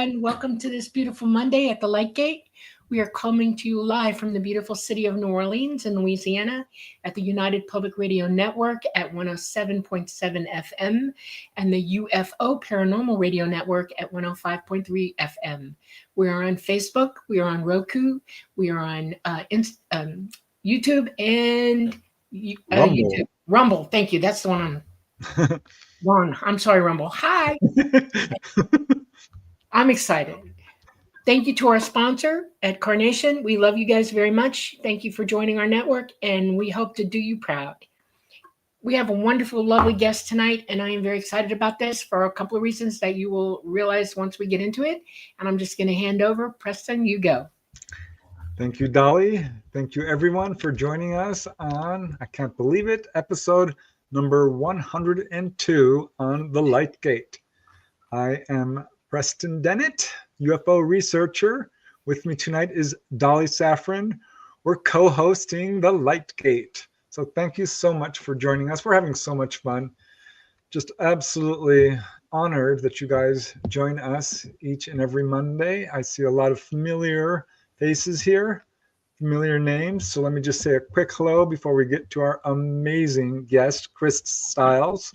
everyone. Welcome to this beautiful Monday at the Light Gate. We are coming to you live from the beautiful city of New Orleans in Louisiana at the United Public Radio Network at 107.7 FM and the UFO Paranormal Radio Network at 105.3 FM. We are on Facebook, we are on Roku, we are on YouTube and YouTube. Rumble. Thank you. That's the one I'm Ron, I'm sorry, Rumble. Hi. I'm excited. Thank you to our sponsor at Carnation. We love you guys very much. Thank you for joining our network, and we hope to do you proud. We have a wonderful, lovely guest tonight, and I am very excited about this for a couple of reasons that you will realize once we get into it. And I'm just going to hand over. Preston, you go. Thank you, Dolly. Thank you, everyone, for joining us on, I can't believe it, episode number 102 on The Light Gate. I am Preston Dennett, UFO researcher. With me tonight is Dolly Safran. We're co-hosting The Light Gate. So thank you so much for joining us. We're having so much fun. Just absolutely honored that you guys join us each and every Monday. I see a lot of familiar faces here, familiar names. So let me just say a quick hello before we get to our amazing guest, Chris Stiles.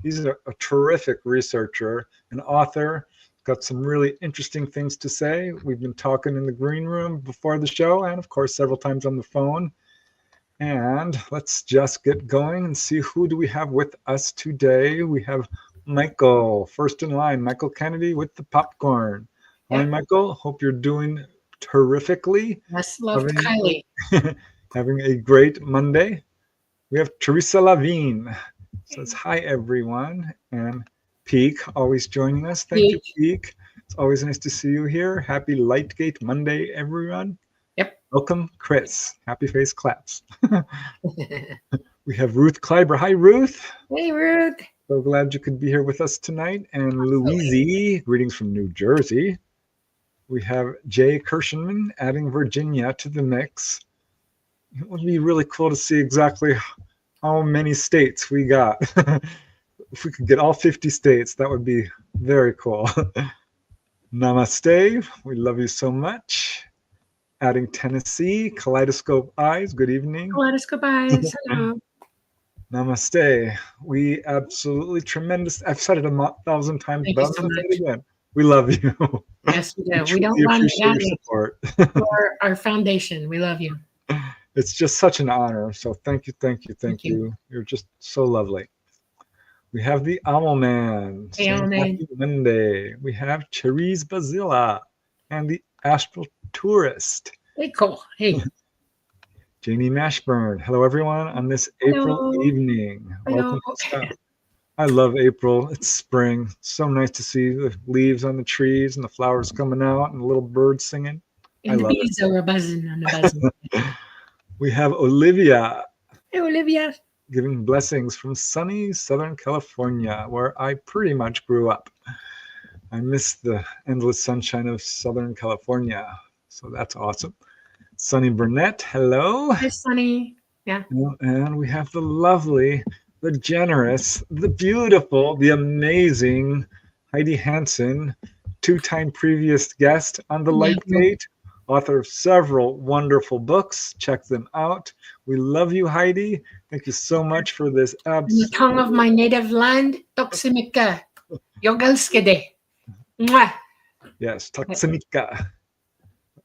He's a terrific researcher, an author, got some really interesting things to say. We've been talking in the green room before the show and, of course, several times on the phone. And let's just get going and see who do we have with us today. We have Michael, first in line, Michael Kennedy with the popcorn. Hi, Michael. Hope you're doing terrifically. Yes, love Kylie. Having a great Monday. We have Teresa Lavigne. Says hi, everyone. And Peak, always joining us. Thank you, Peak. It's always nice to see you here. Happy Lightgate Monday, everyone. Yep. Welcome, Chris. Happy face claps. We have Ruth Kleiber. Hi, Ruth. Hey, Ruth. So glad you could be here with us tonight. And Louise, greetings from New Jersey. We have Jay Kirschenman adding Virginia to the mix. It would be really cool to see exactly how many states we got. If we could get all 50 states, that would be very cool. Namaste. We love you so much. Adding Tennessee, Kaleidoscope Eyes. Good evening. Kaleidoscope Eyes. Hello. Namaste. We absolutely tremendous. I've said it 1,000 times, Thank but you I'm so going to say much. it again. We love you. Yes, we do. We don't truly run appreciate your down support. for our foundation. We love you. It's just such an honor. So thank you, thank you, thank you. You're just so lovely. We have the Owl Man. Hey, Owl Man. Happy Monday. We have Cherise Bazilla and the Astral Tourist. Hey, cool. Hey. Janie Mashburn. Hello, everyone, on this April evening. Hello. Welcome. I love April. It's spring. So nice to see the leaves on the trees and the flowers coming out and the little birds singing. And the bees are buzzing on the buzzing. We have Olivia. Hey, Olivia. Giving blessings from sunny Southern California, where I pretty much grew up. I miss the endless sunshine of Southern California. So that's awesome. Sunny Burnett, hello. Hi, Sunny. Yeah. And we have the lovely, the generous, the beautiful, the amazing Heidi Hansen, two-time previous guest on The Light Gate, author of several wonderful books. Check them out. We love you, Heidi. Thank you so much for this. In the tongue of my native land, Toksimika, Yogalskede. Mwah. Yes, Toksimika.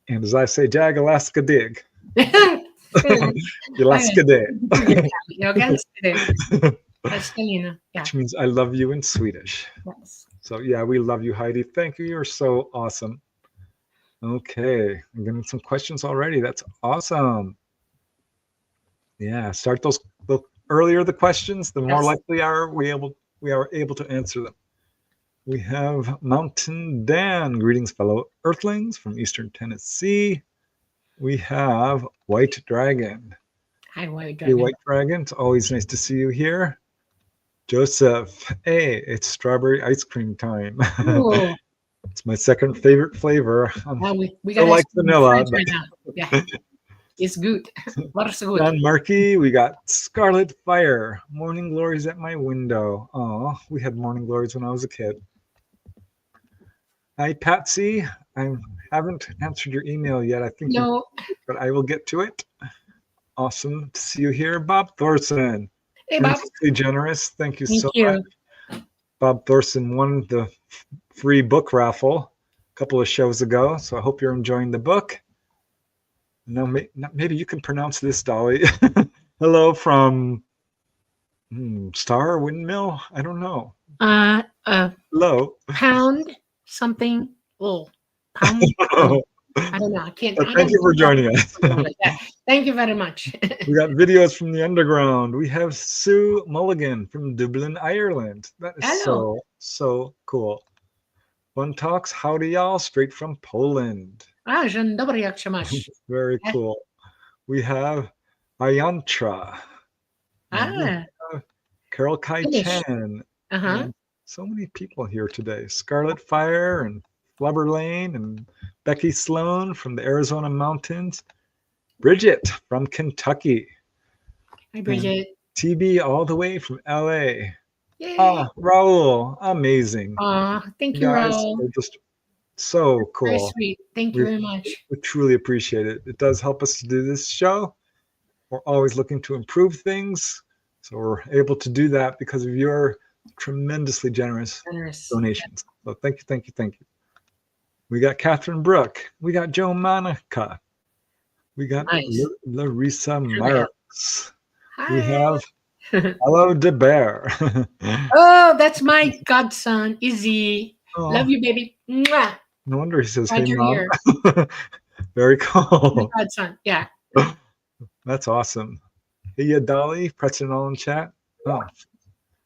And as I say, Jag Alaska Dig. Yogalskede. Yogalskede. Which means I love you in Swedish. Yes. So yeah, we love you, Heidi. Thank you. You're so awesome. Okay, I'm getting some questions already. That's awesome. Yeah, start those. The earlier the questions, the more likely we are able to answer them. We have Mountain Dan. Greetings, fellow Earthlings from Eastern Tennessee. We have White Dragon. Hi, White Dragon. Hey, White Dragon. It's always nice to see you here. Joseph. Hey, it's strawberry ice cream time. It's my second favorite flavor. We got like vanilla. Right now. Yeah, it's good. John Markey, we got Scarlet Fire. Morning glories at my window. Oh, we had morning glories when I was a kid. Hi, Patsy. I haven't answered your email yet. I think you, No. but I will get to it. Awesome to see you here, Bob Thorson. Hey, Bob. Tremendously generous. Thank you Thank so you. much. Bob Thorson won the free book raffle a couple of shows ago, so I hope you're enjoying the book. Now, maybe you can pronounce this, Dolly. Hello from Star Windmill? I don't know. Hello. Pound something. Oh, pound. I don't know. I can't. But thank you for joining us. Yeah. Thank you very much. We got videos from the underground. We have Sue Mulligan from Dublin, Ireland. That is Hello. so cool. One talks, howdy y'all, straight from Poland. Dzień dobry, jak się masz? Very cool. We have Ayantra. Carol Kai Finish. Chen. Uh-huh. So many people here today. Scarlet Fire and Flubber Lane and Becky Sloan from the Arizona mountains. Bridget from Kentucky. Hi, Bridget. TB all the way from LA. Yay. Raul, amazing. Thank you, guys Raul. are just so cool. Very sweet. Thank you very much. We truly appreciate it. It does help us to do this show. We're always looking to improve things. So we're able to do that because of your tremendously generous donations. So thank you. We got Catherine Brooke. We got Joe Monica. We got Larissa Marks. Hi. We have Hello DeBear. Oh, that's my godson, Izzy. Love you, baby. Mwah. No wonder he says, Glad hey, you're Mom. here. Very cool. My godson, yeah. That's awesome. Hey, yeah, Dolly, Preston all in chat. Oh,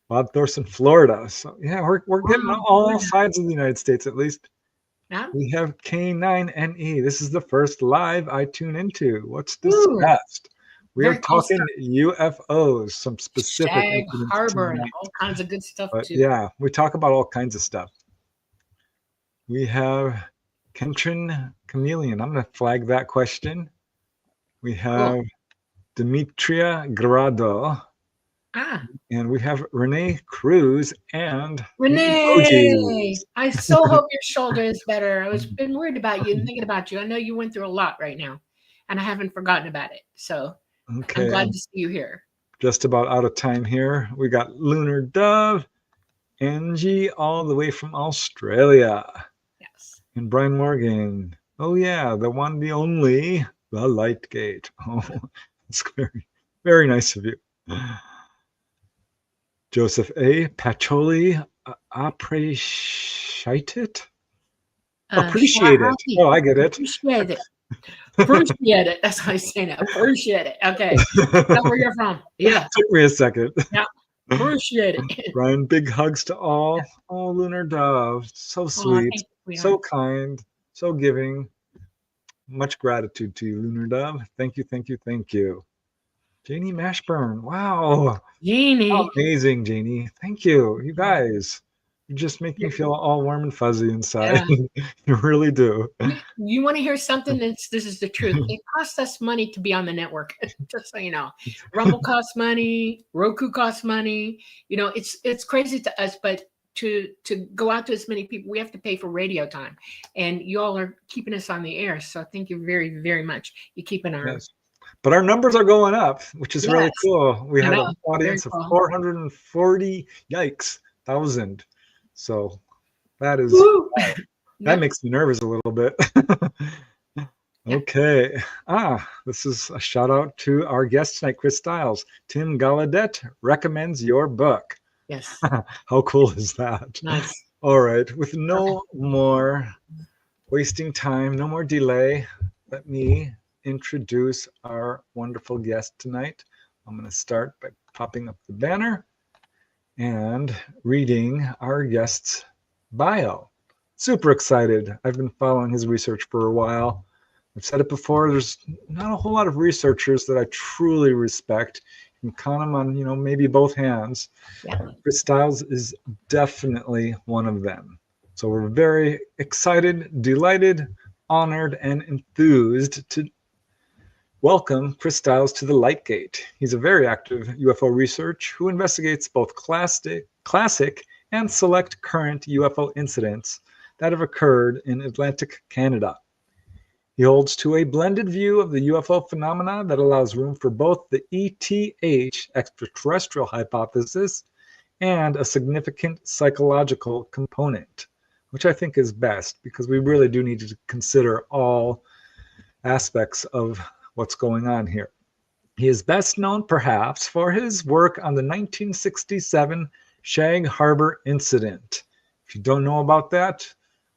Bob Thorson, Florida. So yeah, we're getting all sides of the United States at least. Yeah. We have K9NE. This is the first live I tune into. What's discussed? We are talking UFOs, some specific Shag, Harbor, and all kinds of good stuff too. Yeah, we talk about all kinds of stuff. We have Kentrin Chameleon. I'm going to flag that question. We have Demetria Grado. And we have Renee Cruz and Renee. I so hope your shoulder is better. I was been worried about you and thinking about you. I know you went through a lot right now, and I haven't forgotten about it. So I'm glad to see you here. Just about out of time here. We got Lunar Dove, Angie, all the way from Australia. Yes. And Brian Morgan. Oh yeah, the one, the only, the Light Gate. Oh, it's very, very nice of you. Joseph A. Pacholi, appreciate it. Appreciate it. Oh, I get it. Appreciate it. Appreciate it. That's how I say it. Appreciate it. Okay. That's where you're from. Yeah. Took me a second. Yeah. Appreciate it. Brian, big hugs to all. Oh, Lunar Dove. So sweet. So kind. So giving. Much gratitude to you, Lunar Dove. Thank you. Janie Mashburn. Wow. Janie. How amazing, Janie. Thank you. You guys. You just make me feel all warm and fuzzy inside. Yeah. You really do. You want to hear something? This is the truth. It costs us money to be on the network, just so you know. Rumble costs money. Roku costs money. You know, it's crazy to us, but to go out to as many people, we have to pay for radio time. And you all are keeping us on the air. So thank you very, very much. You're keeping our... Yes. But our numbers are going up, which is really cool. We had an audience of 440, thousand. So that is, that makes me nervous a little bit. Okay. This is a shout out to our guest tonight, Chris Stiles. Tim Gallaudet recommends your book. Yes. How cool is that? Nice. All right. With no more wasting time, no more delay, let me introduce our wonderful guest tonight. I'm going to start by popping up the banner and reading our guest's bio. Super excited. I've been following his research for a while. I've said it before, there's not a whole lot of researchers that I truly respect. You can count them on, maybe both hands. Yeah. Chris Stiles is definitely one of them. So we're very excited, delighted, honored, and enthused to welcome Chris Stiles to the Light Gate. He's a very active UFO researcher who investigates both classic and select current UFO incidents that have occurred in Atlantic Canada. He holds to a blended view of the UFO phenomena that allows room for both the ETH extraterrestrial hypothesis and a significant psychological component, which I think is best because we really do need to consider all aspects of what's going on here. He is best known perhaps for his work on the 1967 Shag Harbor incident. If you don't know about that,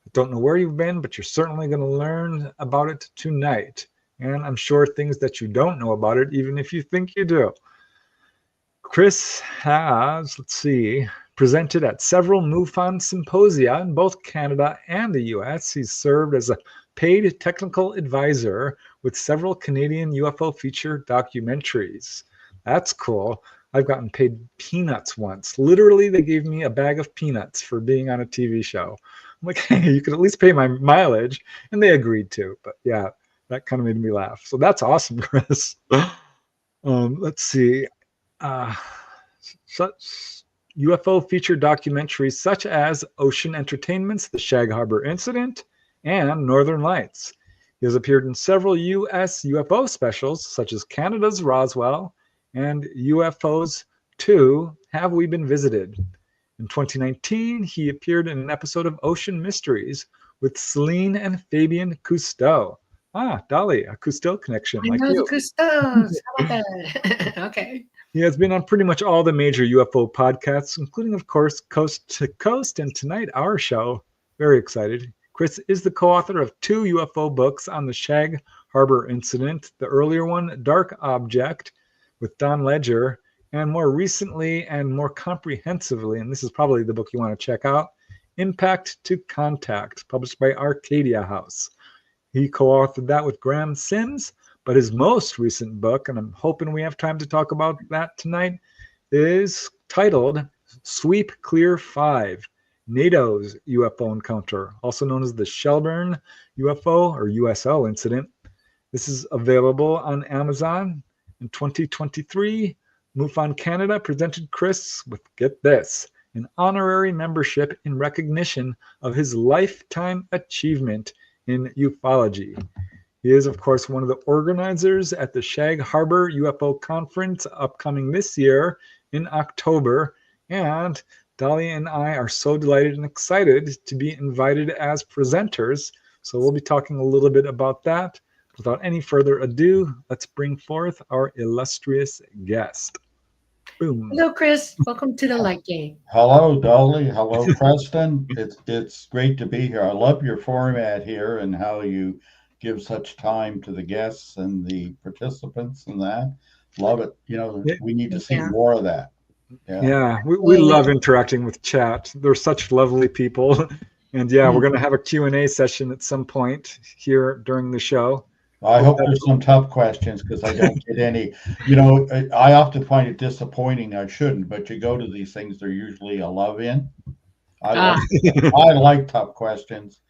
I don't know where you've been, but you're certainly going to learn about it tonight. And I'm sure things that you don't know about it, even if you think you do. Chris has, presented at several MUFON symposia in both Canada and the US. He's served as a paid technical advisor with several Canadian UFO feature documentaries. That's cool. I've gotten paid peanuts once. Literally, they gave me a bag of peanuts for being on a TV show. I'm like, hey, you could at least pay my mileage. And they agreed to. But yeah, that kind of made me laugh. So that's awesome, Chris. Let's see. Such UFO feature documentaries such as Ocean Entertainment's The Shag Harbor Incident and Northern Lights. He has appeared in several US UFO specials such as Canada's Roswell and UFOs 2 Have We Been Visited? In 2019, he appeared in an episode of Ocean Mysteries with Celine and Fabian Cousteau. Dolly, a Cousteau connection. I like know you. the Cousteaus. How about that? Okay. He has been on pretty much all the major UFO podcasts, including, of course, Coast to Coast and tonight our show. Very excited. Chris is the co-author of 2 UFO books on the Shag Harbor incident. The earlier one, Dark Object, with Don Ledger, and more recently and more comprehensively, and this is probably the book you want to check out, Impact to Contact, published by Arcadia House. He co-authored that with Graham Sims, but his most recent book, and I'm hoping we have time to talk about that tonight, is titled Sweep Clear 5, NATO's UFO Encounter, also known as the Shelburne UFO or USO incident. This is available on Amazon. In 2023, MUFON Canada presented Chris with, get this, an honorary membership in recognition of his lifetime achievement in ufology. He is, of course, one of the organizers at the Shag Harbor UFO Conference upcoming this year in October. And Dolly and I are so delighted and excited to be invited as presenters. So we'll be talking a little bit about that. Without any further ado, let's bring forth our illustrious guest. Boom. Hello, Chris. Welcome to the Light Game. Hello, Dolly. Hello, Preston. It's great to be here. I love your format here and how you give such time to the guests and the participants and that. Love it. We need to see more of that. Yeah, we love interacting with chat. They're such lovely people. And we're going to have a Q&A session at some point here during the show. I hope there's some tough questions because I don't get any. I often find it disappointing. I shouldn't, but you go to these things, they're usually a love in. I like tough questions.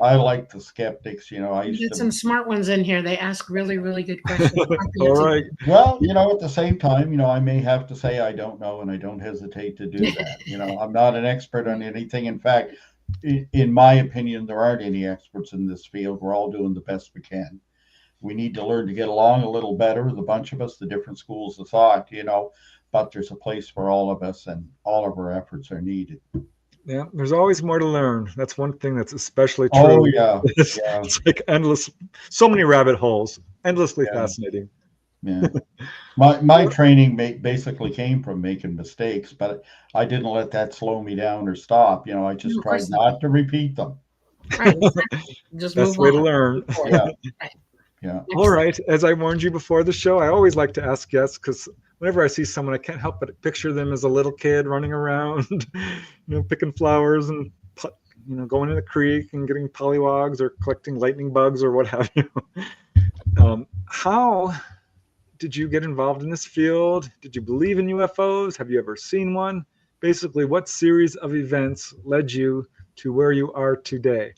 I like the skeptics. I used Get to some smart ones in here. They ask really, really good questions. All right. Well, at the same time, I may have to say I don't know, and I don't hesitate to do that. I'm not an expert on anything. In fact, in my opinion, there aren't any experts in this field. We're all doing the best we can. We need to learn to get along a little better, the bunch of us, the different schools of thought, but there's a place for all of us and all of our efforts are needed. Yeah, there's always more to learn. That's one thing that's especially true. Oh, yeah. It's like endless, so many rabbit holes, endlessly fascinating. Yeah. My training basically came from making mistakes, but I didn't let that slow me down or stop. I just tried not to repeat them. Right. Just Best way to learn. Yeah. Right. Yeah. All right. As I warned you before the show, I always like to ask guests because whenever I see someone, I can't help but picture them as a little kid running around, picking flowers and, going in the creek and getting pollywogs or collecting lightning bugs or what have you. How did you get involved in this field? Did you believe in UFOs? Have you ever seen one? Basically, what series of events led you to where you are today?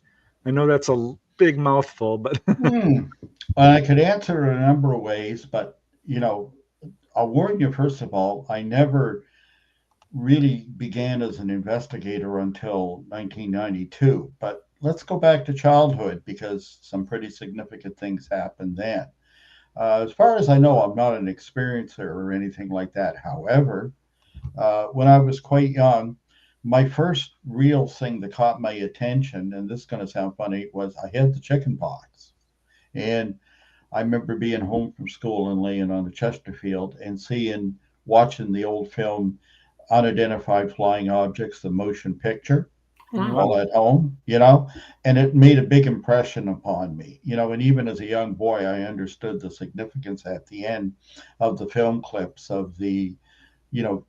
I know that's a big mouthful, but I could answer in a number of ways, but I'll warn you first of all, I never really began as an investigator until 1992. But let's go back to childhood because some pretty significant things happened then. As far as I know, I'm not an experiencer or anything like that. However, when I was quite young, my first real thing that caught my attention, and this is going to sound funny, was I had the chicken pox. And I remember being home from school and laying on the Chesterfield and watching the old film Unidentified Flying Objects, the motion picture, Wow. while at home, you know, and it made a big impression upon me, you know, and even as a young boy, I understood the significance at the end of the film clips of the, you know,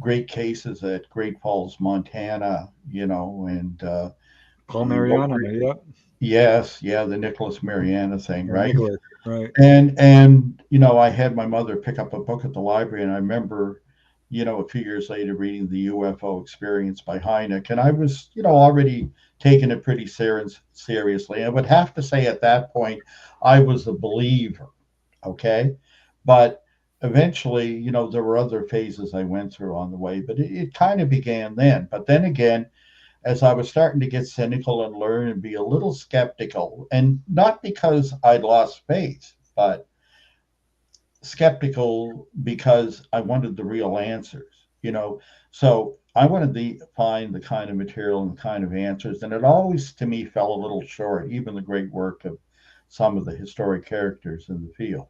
great cases at Great Falls, Montana, you know, Paul and what Mariana, were, yep. yes, yeah, the Nicholas Mariana thing, Or right? Nicholas, right. And you know, I had my mother pick up a book at the library, and I remember, you know, a few years later reading the UFO Experience by Hynek, and I was, you know, already taking it pretty seriously. I would have to say at that point, I was a believer, okay, but eventually, you know, there were other phases I went through on the way, but it kind of began then. But then again, as I was starting to get cynical and learn and be a little skeptical, and not because I'd lost faith, but skeptical because I wanted the real answers, you know. So I wanted to find the kind of material and the kind of answers, and it always to me fell a little short, even the great work of some of the historic characters in the field.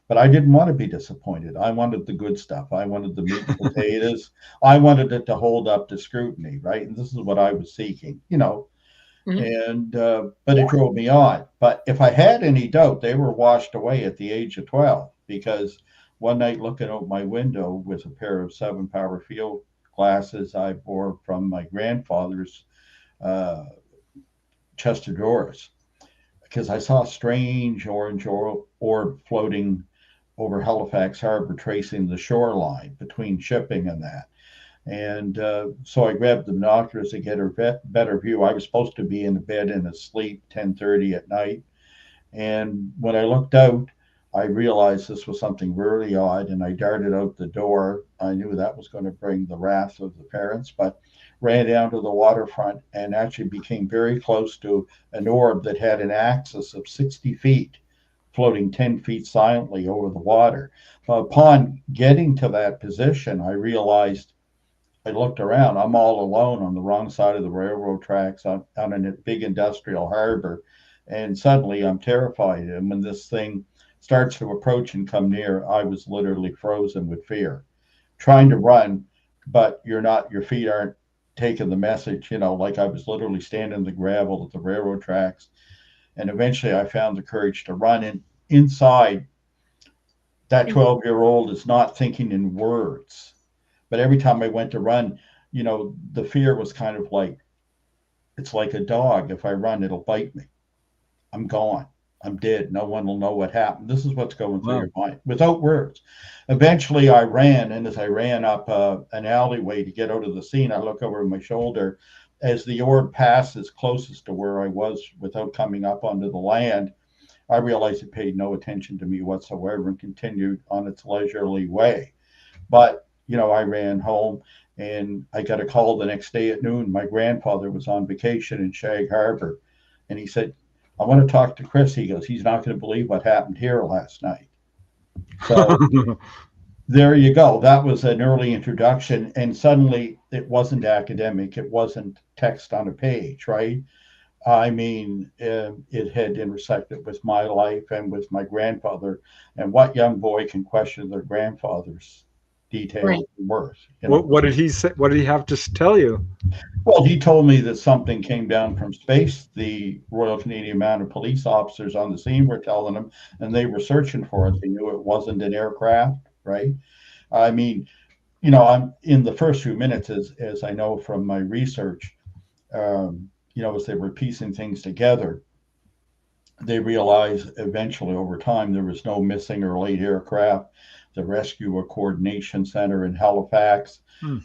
But I didn't want to be disappointed. I wanted the good stuff. I wanted the meat and potatoes. I wanted it to hold up to scrutiny, right? And this is what I was seeking, you know. Mhm. And but it drove me on. But if I had any doubt, they were washed away at the age of 12 because one night looking out my window with a pair of 7 power field glasses I bore from my grandfather's uh, chest of drawers because I saw a strange orange orb floating over Halifax Harbor, tracing the shoreline between shipping and that. And so I grabbed the binoculars to get a better view. I was supposed to be in bed and asleep 10:30 at night. And when I looked out, I realized this was something really odd, and I darted out the door. I knew that was going to bring the wrath of the parents, but ran down to the waterfront and actually became very close to an orb that had an axis of 60 feet, floating 10 feet silently over the water. But upon getting to that position, I realized I looked around. I'm all alone on the wrong side of the railroad tracks on a big industrial harbor. And suddenly I'm terrified. And when this thing starts to approach and come near, I was literally frozen with fear, trying to run, but your feet aren't taking the message, you know, like I was literally standing in the gravel at the railroad tracks. And eventually I found the courage to run. And inside, that 12-year-old is not thinking in words. But every time I went to run, you know, the fear was kind of like, it's like a dog. If I run, it'll bite me. I'm gone. I'm dead. No one will know what happened. This is what's going through Wow. your mind without words. Eventually, I ran. And as I ran up an alleyway to get out of the scene, I look over my shoulder. As the orb passes closest to where I was without coming up onto the land, I realized it paid no attention to me whatsoever and continued on its leisurely way. But, you know, I ran home and I got a call the next day at noon. My grandfather was on vacation in Shag Harbor. And he said, I want to talk to Chris. He goes, he's not going to believe what happened here last night. So there you go. That was an early introduction. And suddenly it wasn't academic, it wasn't text on a page, right? I mean, it had intersected with my life and with my grandfather. And what young boy can question their grandfather's Right. detailed worth, you what, know? what did he say? What did he have to tell you? Well, he told me that something came down from space. The Royal Canadian Mounted Police officers on the scene were telling him, and they were searching for it. They knew it wasn't an aircraft, right? I mean, you know, I'm in the first few minutes, as I know from my research, you know, as they were piecing things together, they realized eventually over time there was no missing or late aircraft. The Rescue Coordination Center in Halifax Hmm.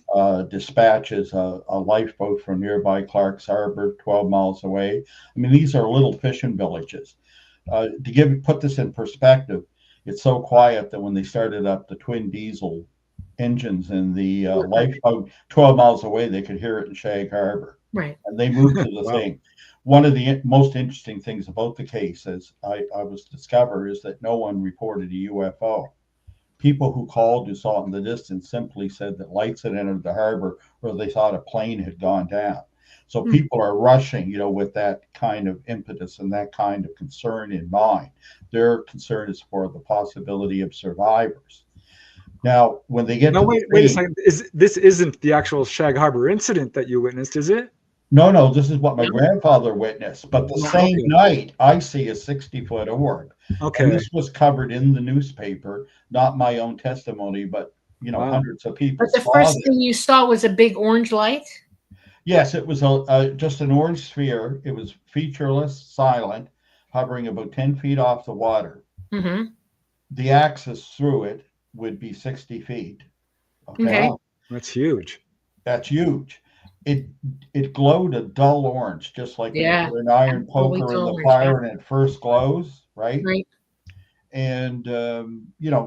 dispatches a lifeboat from nearby Clark's Harbor, 12 miles away. I mean, these are little fishing villages. Put this in perspective, it's so quiet that when they started up the twin diesel engines in the lifeboat 12 miles away, they could hear it in Shag Harbor. Right. And they moved to the Wow. thing. One of the most interesting things about the case, as I was discovered, is that no one reported a UFO. People who called who saw it in the distance simply said that lights had entered the harbor or they thought a plane had gone down. So Hmm. people are rushing, with that kind of impetus and that kind of concern in mind. Their concern is for the possibility of survivors. Now, when they get No, to the wait a scene, second. This isn't the actual Shag Harbor incident that you witnessed, is it? no, this is what my No. grandfather witnessed. But the Wow. same Okay. night, I see a 60-foot orb. And Okay. this was covered in the newspaper, not my own testimony, but Wow. hundreds of people But the saw first this. thing you saw was a big orange light. Yes, it was just an orange sphere. It was featureless, silent, hovering about 10 feet off the water. Mm-hmm. The axis through it would be 60 feet. Okay. Okay. Wow. That's huge. That's huge. It it glowed a dull orange, just like when you Yeah. put an iron Absolutely poker in the orange. Yeah. fire and it first glows, right? Right. And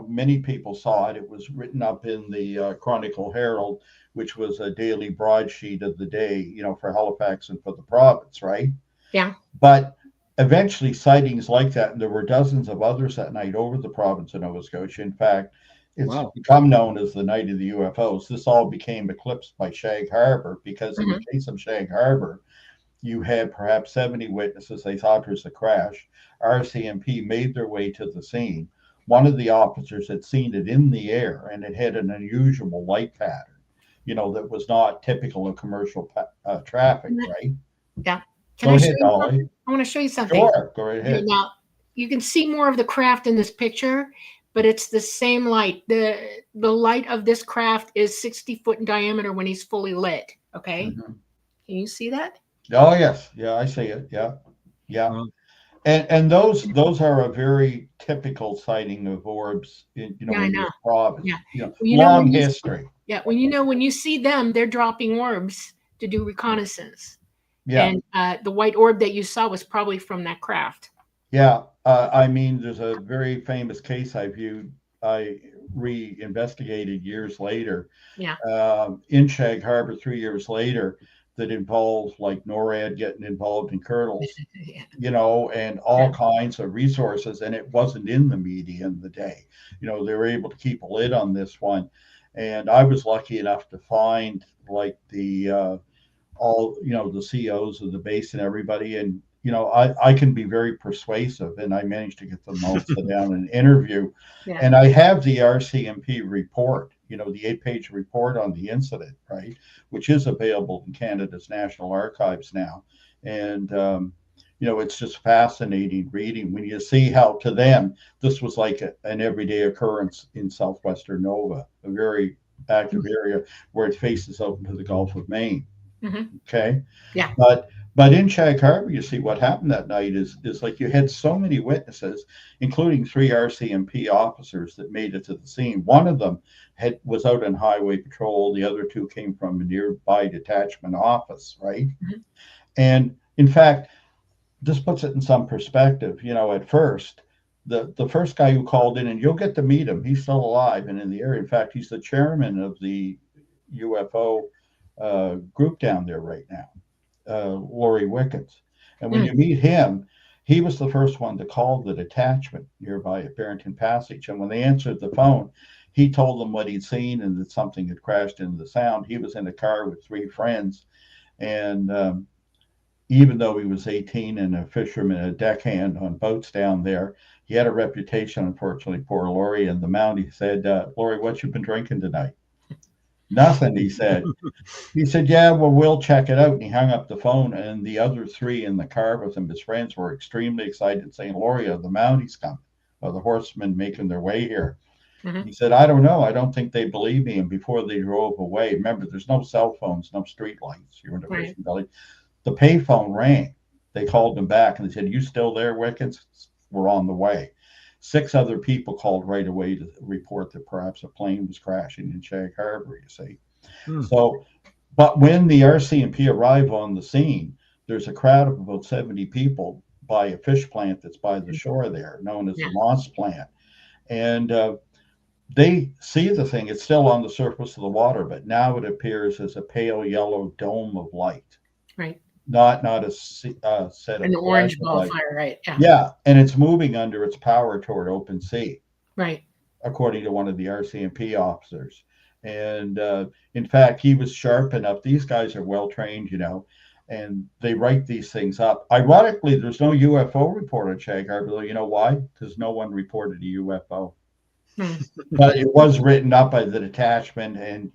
many people saw it. It was written up in the Chronicle Herald, which was a daily broadsheet of the day, for Halifax and for the province, right? Yeah. But eventually, sightings like that, and there were dozens of others that night over the province of Nova Scotia. In fact, it's Wow. become known as the Night of the UFOs. This all became eclipsed by Shag Harbor because, in Mm-hmm. the case of Shag Harbor, you had perhaps 70 witnesses. They thought it was a crash. RCMP made their way to the scene. One of the officers had seen it in the air, and it had an unusual light pattern, that was not typical of commercial traffic, right? Yeah. Can Go I show ahead, you Dolly. something? I want to show you something. Sure, go right Here, ahead. now, you can see more of the craft in this picture, but it's the same light. The light of this craft is 60-foot in diameter when he's fully lit. Okay. Mhm. Can you see that? Oh yes, yeah, I see it. Yeah, yeah. Wow. And those are a very typical sighting of orbs Yeah, I in know. this province. Yeah. Well, Long history. when you see them, they're dropping orbs to do reconnaissance. Yeah, And the white orb that you saw was probably from that craft. yeah. I mean, there's a very famous case I re-investigated years later, Yeah. in Shag Harbor 3 years later, that involved like NORAD getting involved in kernels, Yeah. and all kinds of resources. And it wasn't in the media in the day. They were able to keep a lid on this one. And I was lucky enough to find like the all, the CEOs of the base and everybody. And, I can be very persuasive, and I managed to get them all to sit down and interview. Yeah. And I have the RCMP report, the 8-page report on the incident, right, which is available in Canada's National Archives now. And, it's just fascinating reading when you see how to them this was like an everyday occurrence in southwestern Nova, a very active area where it faces out into the Gulf of Maine. Mm-hmm. Okay. Yeah. But in Shag Harbor, you see what happened that night is like you had so many witnesses, including 3 RCMP officers that made it to the scene. One of them was out on highway patrol. The other 2 came from a nearby detachment office, right? Mhm. And in fact, this puts it in some perspective. At first, the first guy who called in, and you'll get to meet him, he's still alive and in the area. In fact, he's the chairman of the UFO group down there right now. Laurie Wickens. And when you meet him, he was the first one to call the detachment nearby at Barrington Passage. And when they answered the phone, he told them what he'd seen and that something had crashed into the sound. He was in a car with 3 friends. And even though he was 18 and a fisherman, a deckhand on boats down there, he had a reputation, unfortunately, poor Laurie. And the Mountie said, Laurie, what you been drinking tonight? Nothing, he said. He said, yeah, well, we'll check it out. And he hung up the phone. And the other 3 in the car with him, his friends, were extremely excited, saying, Laurie, the Mounties coming, or the horsemen making their way here. Mm-hmm. He said, I don't know. I don't think they believe me. And before they drove away, remember, there's no cell phones, no street lights. You're in the fishing village. The payphone rang. They called him back and they said, you still there, Wickens? We're on the way. 6 other people called right away to report that perhaps a plane was crashing in Shag Harbor, you see. So, but when the RCMP arrive on the scene, there's a crowd of about 70 people by a fish plant that's by the shore there, known as the Moss Plant. And they see the thing. It's still on the surface of the water, but now it appears as a pale yellow dome of light. Right. not a set An of orange flashing ball of lights. fire, right? Yeah. Yeah, and it's moving under its power toward open sea, Right. according to one of the RCMP officers. And in fact, he was sharp enough. These guys are well trained, and they write these things up. Ironically, there's no UFO report on Shag Harbor, though. You know why? Because no one reported a UFO. Hmm. But it was written up by the detachment, and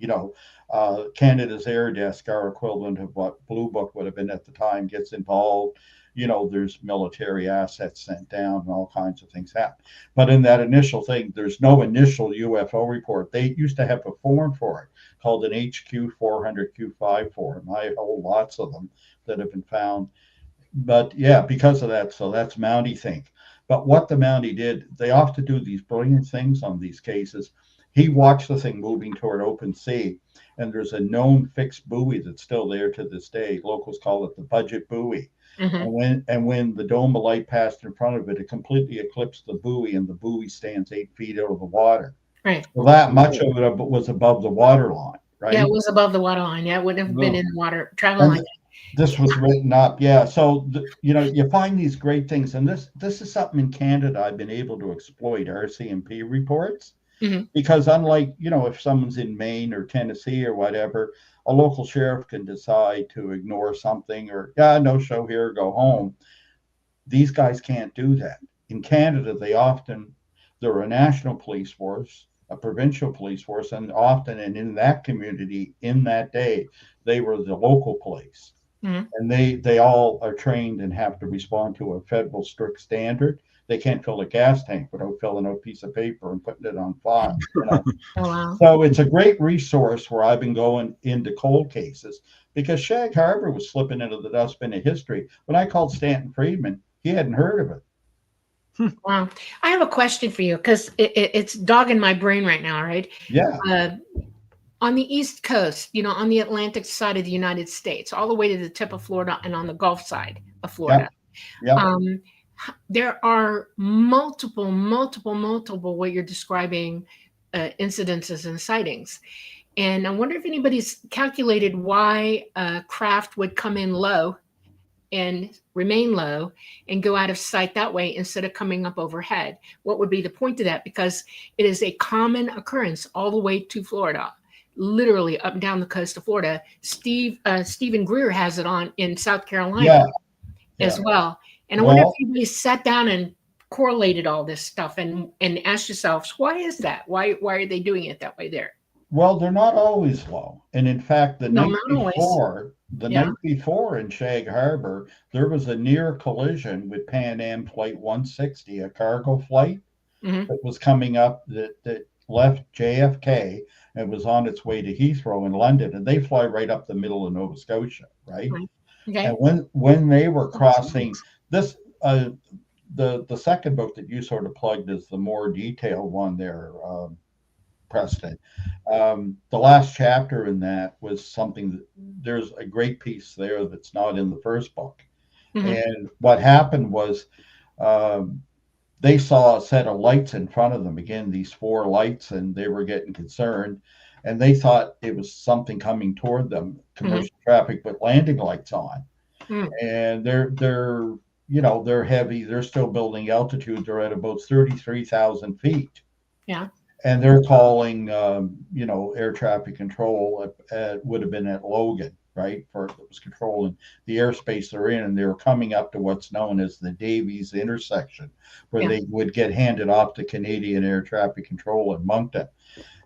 Canada's Air Desk, our equivalent of what Blue Book would have been at the time, gets involved. There's military assets sent down and all kinds of things happen. But in that initial thing, there's no initial UFO report. They used to have a form for it called an HQ 400Q5 form. I hold lots of them that have been found. But yeah, because of that, so that's Mountie think. But what the Mountie did, they often do these brilliant things on these cases. He watched the thing moving toward open sea, and there's a known fixed buoy that's still there to this day. Locals call it the budget buoy. Hmm. And when the dome of light passed in front of it, it completely eclipsed the buoy, and the buoy stands 8 feet out of the water. Right. Well, that much of it was above the water line, Yeah, right? it was above the water line. Yeah, it wouldn't have been No. in the water traveling And like this was written up, yeah. So you find these great things, and this is something in Canada I've been able to exploit RCMP reports, that. Hmm. because unlike if someone's in Maine or Tennessee or whatever, a local sheriff can decide to ignore something, or no show here, go home. These guys can't do that. In Canada, they're a national police force, a provincial police force, and often, and in that community, in that day, they were the local police. Hmm. And they all are trained and have to respond to a federal strict standard. They can't fill a gas tank without filling out a piece of paper and putting it on file. Oh, wow. So it's a great resource where I've been going into cold cases, because Shag Harbor was slipping into the dustbin of history. When I called Stanton Friedman, he hadn't heard of it. Wow. I have a question for you because it's dogging my brain right now, right? Yeah, On the East Coast, on the Atlantic side of the United States, all the way to the tip of Florida and on the Gulf side of Florida, yeah, yeah. um, there are multiple what you're describing incidences and sightings. And I wonder if anybody's calculated why a craft would come in low and remain low and go out of sight that way instead of coming up overhead. What would be the point of that? Because it is a common occurrence all the way to Florida, literally up and down the coast of Florida. Stephen Greer has it on in South Carolina Yeah, as yeah. well. And I wonder if Well, anybody sat down and correlated all this stuff and asked yourselves, why is that? Why are they doing it that way there? well, they're not always low. And in fact, No, not always. the Yeah. night before in Shag Harbor, there was a near collision with Pan Am Flight 160, a cargo flight Hmm. that was coming up that left JFK and was on its way to Heathrow in London. And they fly right up the middle of Nova Scotia, right? Right. Okay. And when they were crossing this, the second book that you sort of plugged is the more detailed one there, Preston. The last chapter in that was something that there's a great piece there that's not in the first book. Hmm. And what happened was, they saw a set of lights in front of them. Again, these 4 lights, and they were getting concerned. And they thought it was something coming toward them, commercial traffic, with landing lights on. Hmm. And they're heavy. They're still building altitude. They're at about 33,000 feet. Yeah. And they're calling, air traffic control would have been at Logan, right? For it was controlling the airspace they're in, and they were coming up to what's known as the Davies intersection, where Yeah. they would get handed off to Canadian Air Traffic Control in Moncton.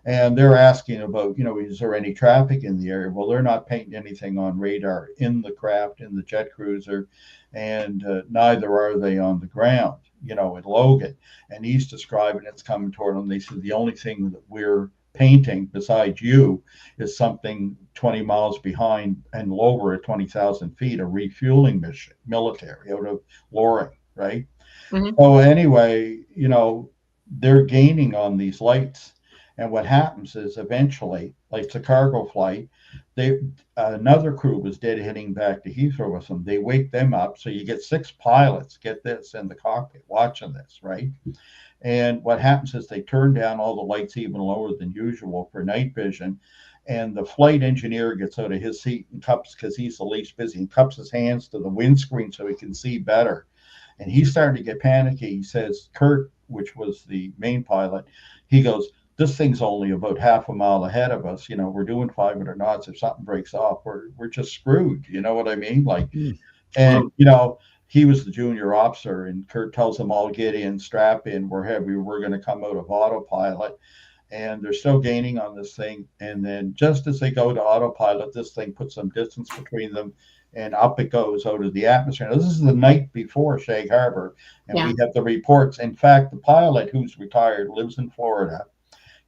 And they're asking about, is there any traffic in the area? Well, they're not painting anything on radar in the craft, in the jet cruiser, and neither are they on the ground, in Logan. And he's describing it's coming toward them. They said the only thing that we're painting besides you is something 20 miles behind and lower at 20,000 feet, a refueling mission, military out of Loring, right? Hmm. So anyway, they're gaining on these lights. And what happens is eventually, like it's a cargo flight, another crew was dead heading back to Heathrow with them. They wake them up. So you get 6 pilots, get this, in the cockpit watching this, right? And what happens is they turn down all the lights even lower than usual for night vision. And the flight engineer gets out of his seat and cups, because he's the least busy, and cups his hands to the windscreen so he can see better. And he's starting to get panicky. He says, Kurt, which was the main pilot, he goes, this thing's only about half a mile ahead of us. We're doing 500 knots. If something breaks off, we're just screwed. You know what I mean? Like, and he was the junior officer, and Kurt tells them all, get in, strap in. We're heavy. We're going to come out of autopilot. And they're still gaining on this thing. And then just as they go to autopilot, this thing puts some distance between them, and up it goes out of the atmosphere. Now, this is the night before Shag Harbor, and we have the reports. In fact, the pilot, who's retired, lives in Florida,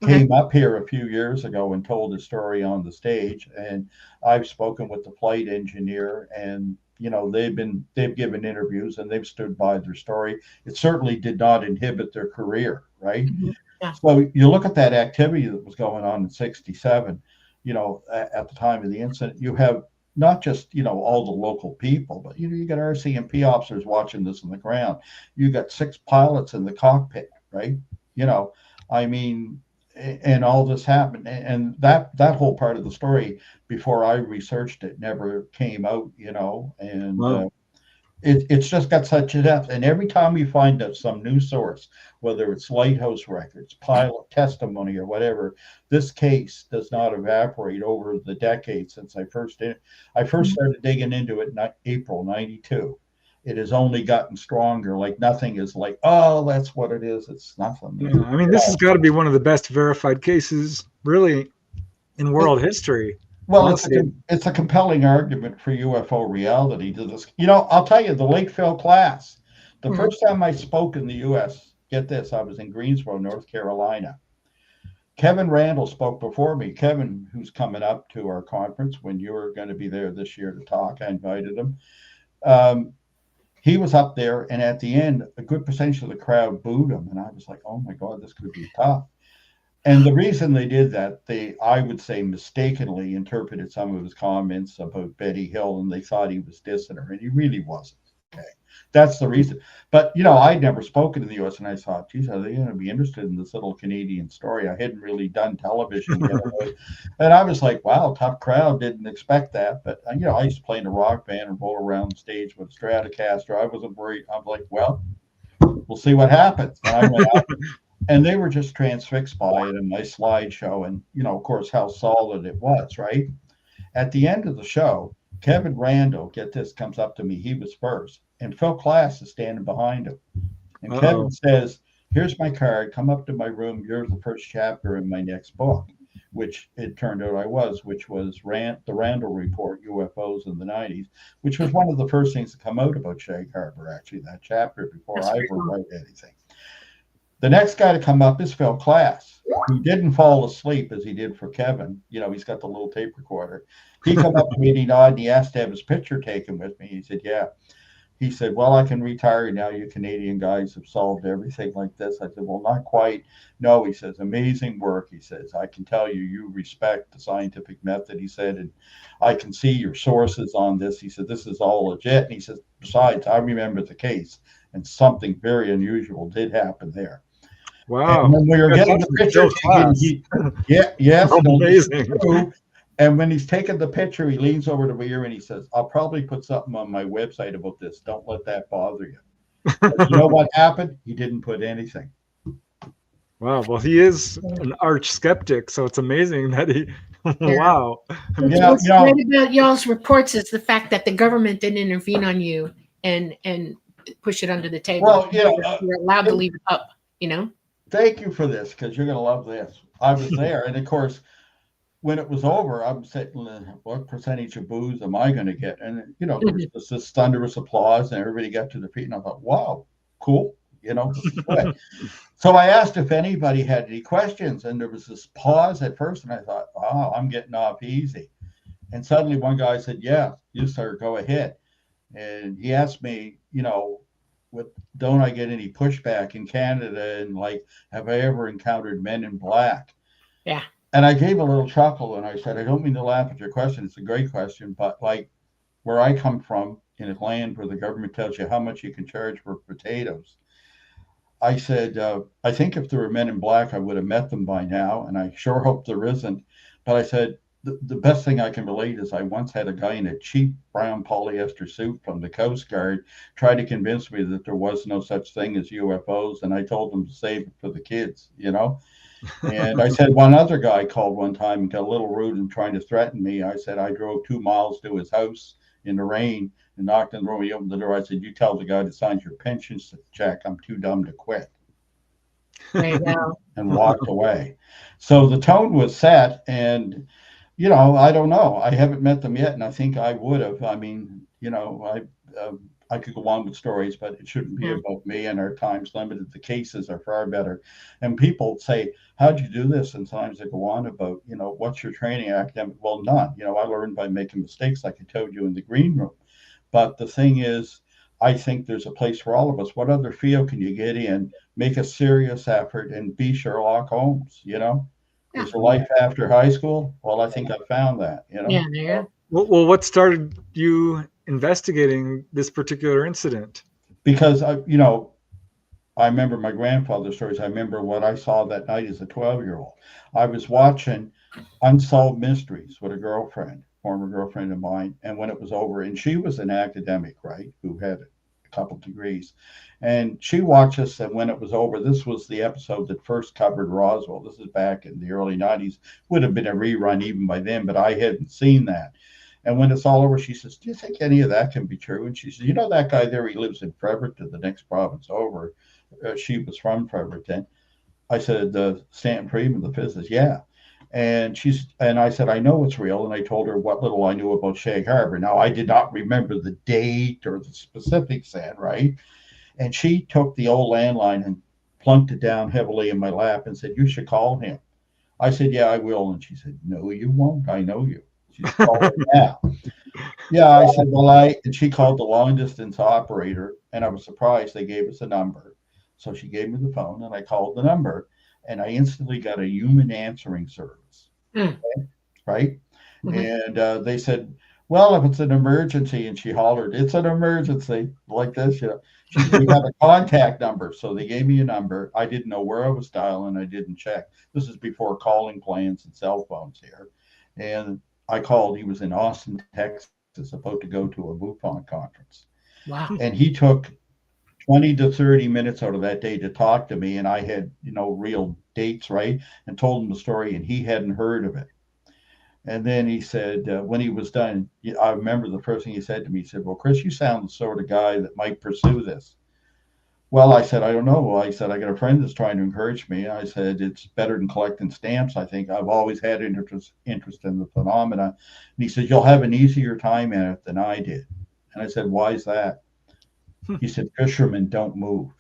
came up here a few years ago and told his story on the stage. And I've spoken with the flight engineer, and they've given interviews and they've stood by their story. It certainly did not inhibit their career, right? Yeah. So you look at that activity that was going on in 67, at the time of the incident, you have not just, all the local people, but, you got RCMP officers watching this on the ground. You got 6 pilots in the cockpit, right? I mean, and all this happened. And that whole part of the story, before I researched it, never came out, and wow. It's just got such a depth. And every time we find out some news source, whether it's lighthouse records, pilot testimony, or whatever, this case does not evaporate over the decades since I first started digging into it in April 92. It has only gotten stronger. Like, nothing is like, oh, that's what it is. It's nothing. Yeah, I mean, this has got to be one of the best verified cases, really, in world history. Well, it's a compelling argument for UFO reality to this. I'll tell you, the late Phil Klass, the first time I spoke in the U.S., get this, I was in Greensboro, North Carolina. Kevin Randall spoke before me. Kevin, who's coming up to our conference when you're going to be there this year to talk, I invited him. He was up there, and at the end, a good percentage of the crowd booed him. And I was like, oh my God, this could be tough. And the reason they did that, I would say, mistakenly interpreted some of his comments about Betty Hill, and they thought he was dissing her, and he really wasn't. Okay, that's the reason. But I'd never spoken in the U.S., and I thought, geez, are they going to be interested in this little Canadian story? I hadn't really done television yet, and I was like, wow, tough crowd. Didn't expect that. But I used to play in a rock band and roll around the stage with a Stratocaster. I wasn't worried. I'm like, well, we'll see what happens. And I went out. And they were just transfixed by it in my slideshow, and of course, how solid it was, right? At the end of the show, Kevin Randall, get this, comes up to me. He was first, and Phil Klass is standing behind him. And Kevin says, here's my card. Come up to my room. You're the first chapter in my next book, which it turned out I was, which was the Randall Report, UFOs in the 90s, which was one of the first things to come out about Shag Harbor, actually, that chapter, before I ever wrote anything. The next guy to come up is Phil Klass, who didn't fall asleep as he did for Kevin. He's got the little tape recorder. He come up to me and he nodded, and he asked to have his picture taken with me. He said, yeah. He said, well, I can retire now. You Canadian guys have solved everything like this. I said, well, not quite. No, he says, amazing work. He says, I can tell you respect the scientific method. He said, and I can see your sources on this. He said, this is all legit. And he says, besides, I remember the case, and something very unusual did happen there. Wow. And when we were getting the picture taken, yes, amazing. And when he's taking the picture, he leans over to me and he says, I'll probably put something on my website about this. Don't let that bother you. But you know what happened? He didn't put anything. Wow. Well, he is an arch skeptic, so it's amazing that he, wow. What's great about y'all's reports is the fact that the government didn't intervene on you and push it under the table. Well, you're allowed to leave it up, Thank you for this, because you're going to love this. I was there, and of course, when it was over, I'm saying, what percentage of booze am I going to get? And, there was this thunderous applause, and everybody got to their feet, and I thought, wow, cool, So I asked if anybody had any questions, and there was this pause at first, and I thought, wow, I'm getting off easy. And suddenly one guy said, yeah, you sir, go ahead. And he asked me, don't I get any pushback in Canada? And have I ever encountered men in black? Yeah. And I gave a little chuckle and I said, I don't mean to laugh at your question. It's a great question. But where I come from, in a land where the government tells you how much you can charge for potatoes, I said, I think if there were men in black, I would have met them by now. And I sure hope there isn't. But I said, the best thing I can relate is I once had a guy in a cheap brown polyester suit from the Coast Guard try to convince me that there was no such thing as UFOs, and I told him to save it for the kids, you know. And I said one other guy called one time and got a little rude and trying to threaten me. I said I drove 2 miles to his house in the rain and knocked on the door. He opened the door. I said, "You tell the guy that signs your pension check I'm too dumb to quit," There you go. and walked away. So the tone was set, and I don't know. I haven't met them yet, and I think I would have. I mean, I could go on with stories, but it shouldn't be Mm. about me, and our time's limited. The cases are far better. And people say, "How'd you do this?" And sometimes they go on about, what's your training academic? Well, none. I learned by making mistakes, like I told you in the green room. But the thing is, I think there's a place for all of us. What other field can you get in, make a serious effort, and be Sherlock Holmes? Yeah. Is there life after high school? Well, I think I found that. Yeah, there you go. Well, what started you investigating this particular incident? Because I remember my grandfather's stories. I remember what I saw that night as a 12-year-old. I was watching Unsolved Mysteries with a girlfriend, former girlfriend of mine, and when it was over, and she was an academic, right, who had a couple degrees, and she watched us, and when it was over, this was the episode that first covered Roswell. This is back in the early 90s. Would have been a rerun even by then, but I hadn't seen that. And when it's all over, she says, "Do you think any of that can be true?" And she says, "That guy there, he lives in Fredericton, the next province over." She was from Fredericton. I said, Stanton Friedman, the physicist, yeah. And I said, "I know it's real." And I told her what little I knew about Shag Harbor. Now, I did not remember the date or the specifics then, right? And she took the old landline and plunked it down heavily in my lap and said, "You should call him." I said, "Yeah, I will." And she said, "No, you won't. I know you." She said, "Call him now." Yeah, I said, and she called the long distance operator, and I was surprised they gave us a number. So she gave me the phone, and I called the number, and I instantly got a human answering service, Mm. right? Mhm. And they said, "Well, if it's an emergency," and she hollered, "It's an emergency," like this, She said, "We have a contact number." So they gave me a number. I didn't know where I was dialing. I didn't check. This is before calling plans and cell phones here. And I called. He was in Austin, Texas, about to go to a MUFON conference. Wow. And he took 20 to 30 minutes out of that day to talk to me. And I had, real dates, right? And told him the story, and he hadn't heard of it. And then he said, when he was done, I remember the first thing he said to me, he said, "Well, Chris, you sound the sort of guy that might pursue this." Well, I said, "I don't know." Well, I said, "I got a friend that's trying to encourage me." I said, "It's better than collecting stamps. I think I've always had interest in the phenomena." And he said, "You'll have an easier time at it than I did." And I said, "Why is that?" He said, "Fishermen don't move."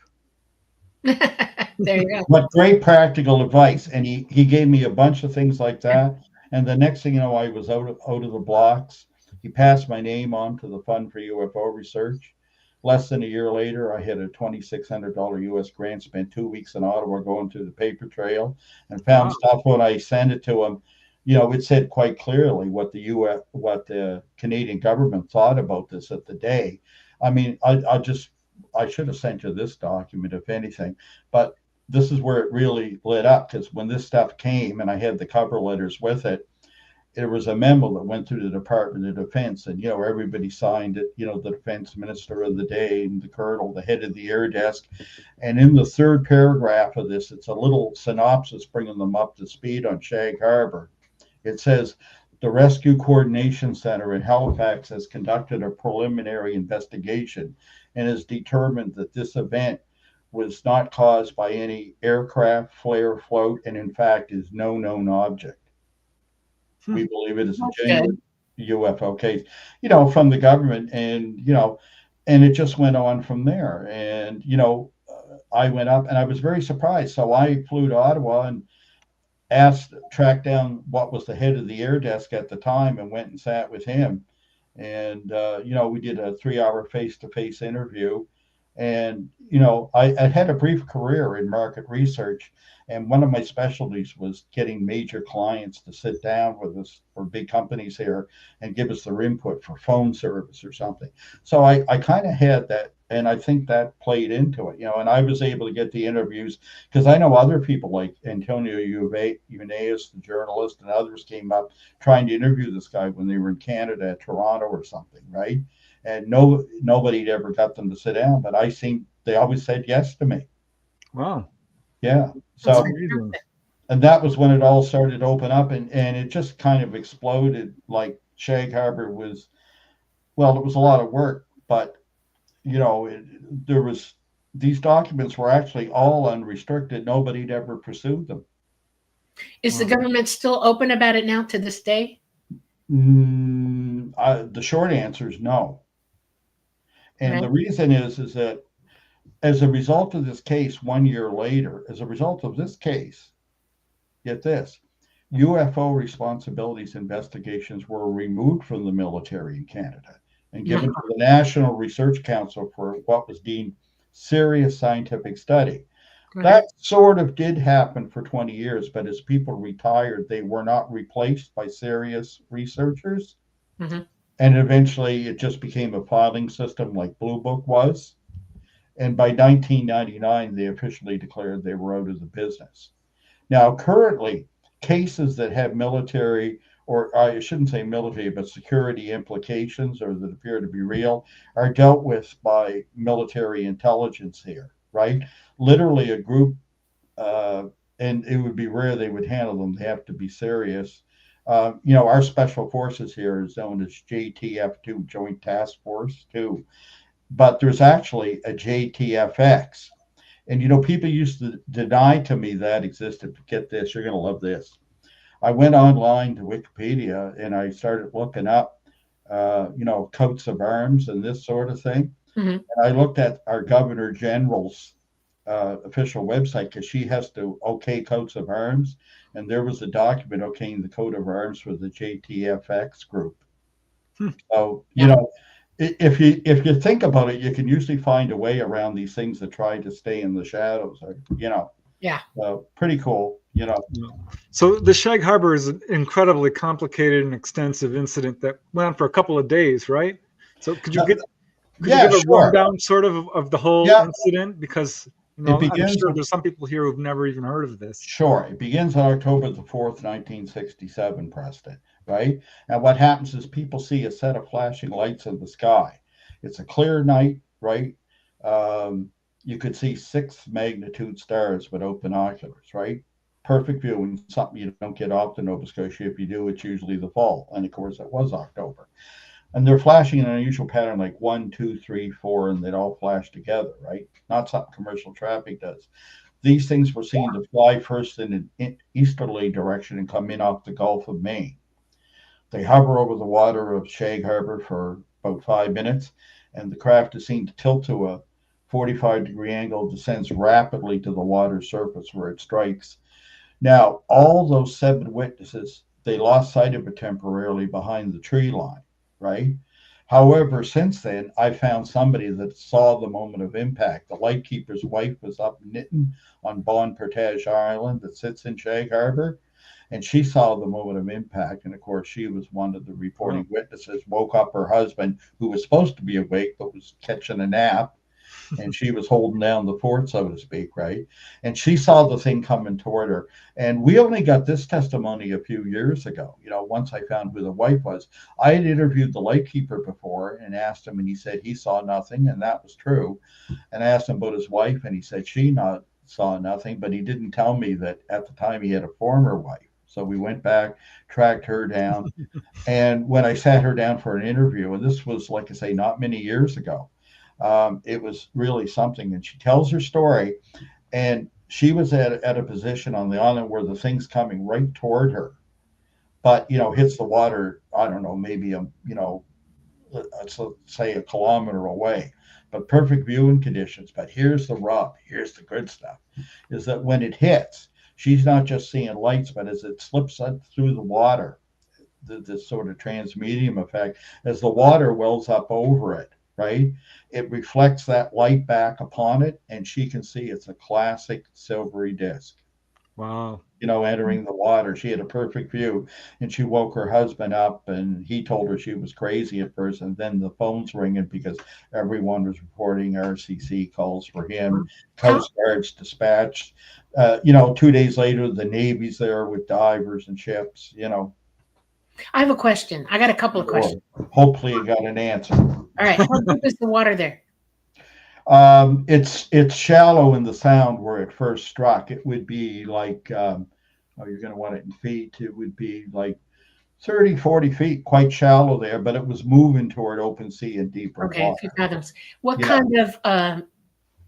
There you go. What great practical advice. And he gave me a bunch of things like that. And the next thing you know, I was out of the blocks. He passed my name on to the Fund for UFO Research. Less than a year later, I had a $2,600 US grant, spent 2 weeks in Ottawa going through the paper trail, and found Wow. stuff when I sent it to him. It said quite clearly what the Canadian government thought about this at the day. I mean, I should have sent you this document, if anything, but this is where it really lit up, because when this stuff came and I had the cover letters with it, there was a memo that went through the Department of Defense, and everybody signed it. The defense minister of the day, and the colonel, the head of the air desk. And in the third paragraph of this, it's a little synopsis bringing them up to speed on Shag Harbor. It says, "The Rescue Coordination Center in Halifax has conducted a preliminary investigation and has determined that this event was not caused by any aircraft, flare, float, and in fact is no known object. We believe it is a That's genuine good. UFO case," from the government. And it just went on from there. And, I went up and I was very surprised. So I flew to Ottawa and tracked down what was the head of the air desk at the time, and went and sat with him. And, we did a 3-hour face-to-face interview. And, you know, I had a brief career in market research, and one of my specialties was getting major clients to sit down with us for big companies here and give us their input for phone service or something. So I kind of had that, and I think that played into it, you know, and I was able to get the interviews because I know other people like Antonio Uveas, the journalist, and others came up trying to interview this guy when they were in Canada, Toronto or something, right? And nobody ever got them to sit down, but they always said yes to me. Wow. Yeah. That's So, Amazing. and that was when it all started to open up, and it just kind of exploded. Like Shag Harbor was, well, it was a lot of work, but you know, there was these documents were actually all unrestricted. Nobody'd ever pursued them. Is the government still open about it now to this day? The short answer is no. And Right. the reason is that as a result of this case, 1 year later, as a result of this case, get this, UFO responsibilities investigations were removed from the military in Canada and given to the National Research Council for what was deemed serious scientific study. That sort of did happen for 20 years, but as people retired, they were not replaced by serious researchers. Mm-hmm. And eventually it just became a filing system like Blue Book was. And by 1999, they officially declared they were out of the business. Now, currently, cases that have military, or I shouldn't say military, but security implications or that appear to be real, are dealt with by military intelligence here, right? Literally, a group, and it would be rare they would handle them, they have to be serious. You know, our special forces here is known as JTF2, Joint Task Force 2, but there's actually a JTFX. And you know, people used to deny to me that existed. Get this, you're going to love this. I went online to Wikipedia and I started looking up, you know, coats of arms and this sort of thing. Mm-hmm. And I looked at our Governor General's official website because she has to okay coats of arms. And there was a document okaying the coat of arms for the JTFX group. So, you know, if you think about it, you can usually find a way around these things that try to stay in the shadows. Or, you know, Yeah. pretty cool. You know. So the Shag Harbor is an incredibly complicated and extensive incident that went on for a couple of days, right? So could you give a sure. rundown sort of the whole incident? Because you know, I'm sure there's some people here who've never even heard of this. Sure. It begins on October the 4th, 1967, Preston, right? And what happens is people see a set of flashing lights in the sky. It's a clear night, right? You could see 6 magnitude stars with open binoculars, right? Perfect view, and something you don't get often in Nova Scotia. If you do, it's usually the fall. And of course, it was October. And they're flashing in an unusual pattern like 1, 2, 3, 4, and they'd all flash together, right? Not something commercial traffic does. These things were seen to fly first in an easterly direction and come in off the Gulf of Maine. They hover over the water of Shag Harbor for about 5 minutes, and the craft is seen to tilt to a 45-degree angle, descends rapidly to the water surface where it strikes. Now, all those 7 witnesses, they lost sight of it temporarily behind the tree line, right? However, since then, I found somebody that saw the moment of impact. The lightkeeper's wife was up knitting on Bon Partage Island that sits in Shag Harbor, and she saw the moment of impact. And of course, she was one of the reporting witnesses, woke up her husband, who was supposed to be awake but was catching a nap. And she was holding down the fort, so to speak, right? And she saw the thing coming toward her. And we only got this testimony a few years ago. You know, once I found who the wife was, I had interviewed the lightkeeper before and asked him, and he said he saw nothing, and that was true. And I asked him about his wife, and he said saw nothing, but he didn't tell me that at the time he had a former wife. So we went back, tracked her down. And when I sat her down for an interview, and this was, like I say, not many years ago, it was really something. And she tells her story, and she was at a position on the island where the thing's coming right toward her, but, you know, hits the water, I don't know, maybe, let's say a kilometer away, but perfect viewing conditions. But here's the rub, here's the good stuff, is that when it hits, she's not just seeing lights, but as it slips up through the water, this sort of transmedium effect, as the water wells up over it, right? It reflects that light back upon it, and she can see it's a classic silvery disc, Wow. entering the water. She had a perfect view, and she woke her husband up, and he told her she was crazy at first. And then the phone's ringing because everyone was reporting RCC calls for him. How Coast Guard's dispatched. 2 days later, the Navy's there with divers and ships. I have a question. I got a couple of questions. Hopefully, you got an answer. All right. How deep is the water there? It's shallow in the sound where it first struck. It would be like, you're going to want it in feet. It would be like 30, 40 feet, quite shallow there, but it was moving toward open sea and deeper Okay, a water. few fathoms. What Yeah. kind of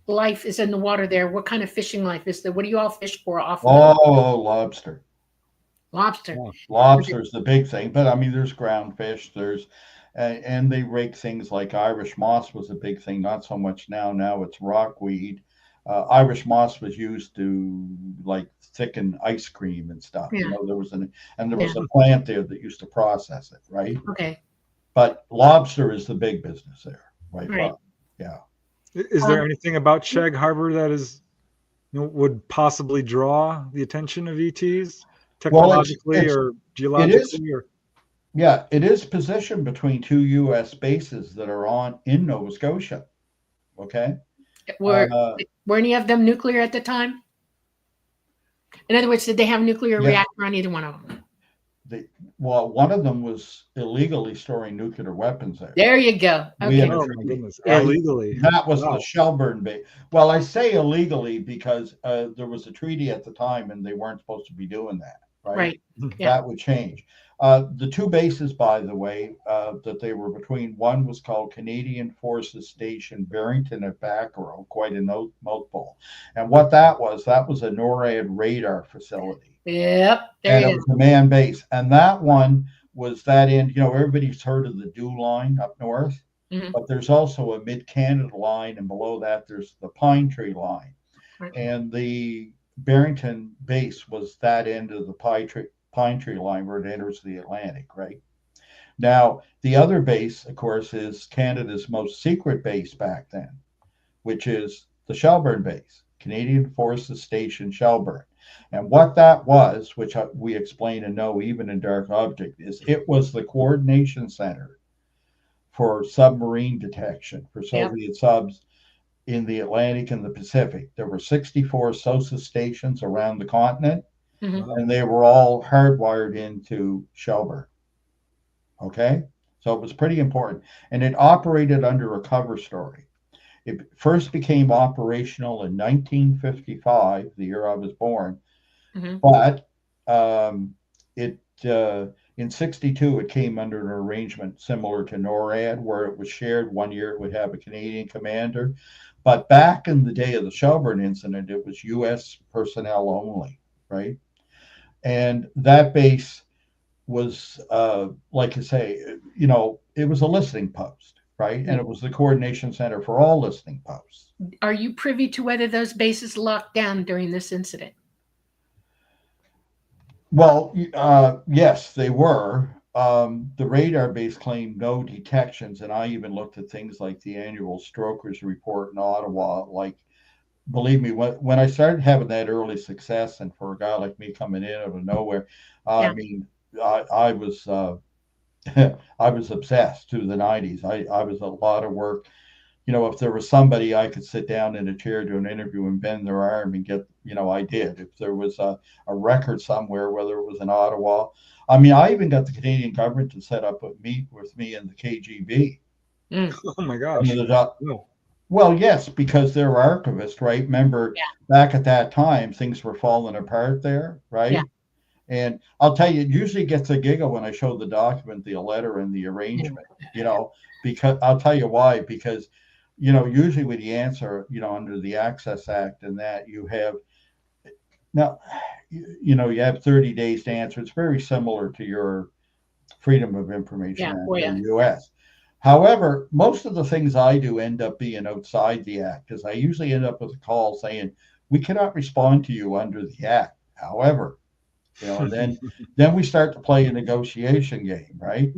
life is in the water there? What kind of fishing life is there? What do you all fish for off of the Oh, lobster. lobster? Yeah. Lobster's the big thing, but I mean, there's ground fish. And they rake things like Irish moss was a big thing. Not so much now. Now it's rockweed. Irish moss was used to like thicken ice cream and stuff. Yeah. There was a plant there that used to process it, right? Okay. But lobster is the big business there, right? Right. Yeah. Is there anything about Shag Harbor that is, would possibly draw the attention of ETs technologically or geologically? It is positioned between two U.S. bases that are in Nova Scotia. Okay. Were any of them nuclear at the time? In other words, did they have a nuclear reactor on either one of them? One of them was illegally storing nuclear weapons there. There you go. Okay. Oh my goodness! Illegally. That was the Shelburne base. Well, I say illegally because there was a treaty at the time, and they weren't supposed to be doing that. Right. Yeah. That would change. The two bases, by the way, that they were between, one was called Canadian Forces Station Barrington at Backerel, quite a mouthful. And what that was a NORAD radar facility. Yep. And it was a manned base. And that one was that end, everybody's heard of the Dew Line up north, but there's also a Mid-Canada line, and below that there's the Pine Tree Line. Right. And the Barrington base was that end of the Pine Tree Line where it enters the Atlantic, right? Now, the other base, of course, is Canada's most secret base back then, which is the Shelburne base, Canadian Forces Station Shelburne. And what that was, which we explain and know even in Dark Object, is it was the coordination center for submarine detection for Soviet subs in the Atlantic and the Pacific. There were 64 SOSA stations around the continent, and they were all hardwired into Shelburne. Okay? So it was pretty important. And it operated under a cover story. It first became operational in 1955, the year I was born. But in 62, it came under an arrangement similar to NORAD, where it was shared. 1 year it would have a Canadian commander. But back in the day of the Shelburne incident, it was U.S. personnel only, right? And that base was, like I say, it was a listening post, right? And it was the coordination center for all listening posts. Are you privy to whether those bases locked down during this incident? Well, yes, they were. The radar base claimed no detections, and I even looked at things like the annual Strokers report in Ottawa. Like, believe me, when I started having that early success, and for a guy like me coming in out of nowhere, I mean, I was I was obsessed through the 90s. I was a lot of work. If there was somebody I could sit down in a chair, do an interview, and bend their arm and get, I did. If there was a record somewhere, whether it was in Ottawa, I mean, I even got the Canadian government to set up a meet with me in the KGB. Oh my gosh! I mean, well, yes, because they're archivists, right? Remember, back at that time, things were falling apart there, right? Yeah. And I'll tell you, it usually gets a giggle when I show the document, the letter, and the arrangement. Because I'll tell you why. Because usually with the answer, under the Access Act and that you have you have 30 days to answer. It's very similar to your Freedom of Information Act in the U.S. However, most of the things I do end up being outside the act, because I usually end up with a call saying, we cannot respond to you under the act. However, and then we start to play a negotiation game, right?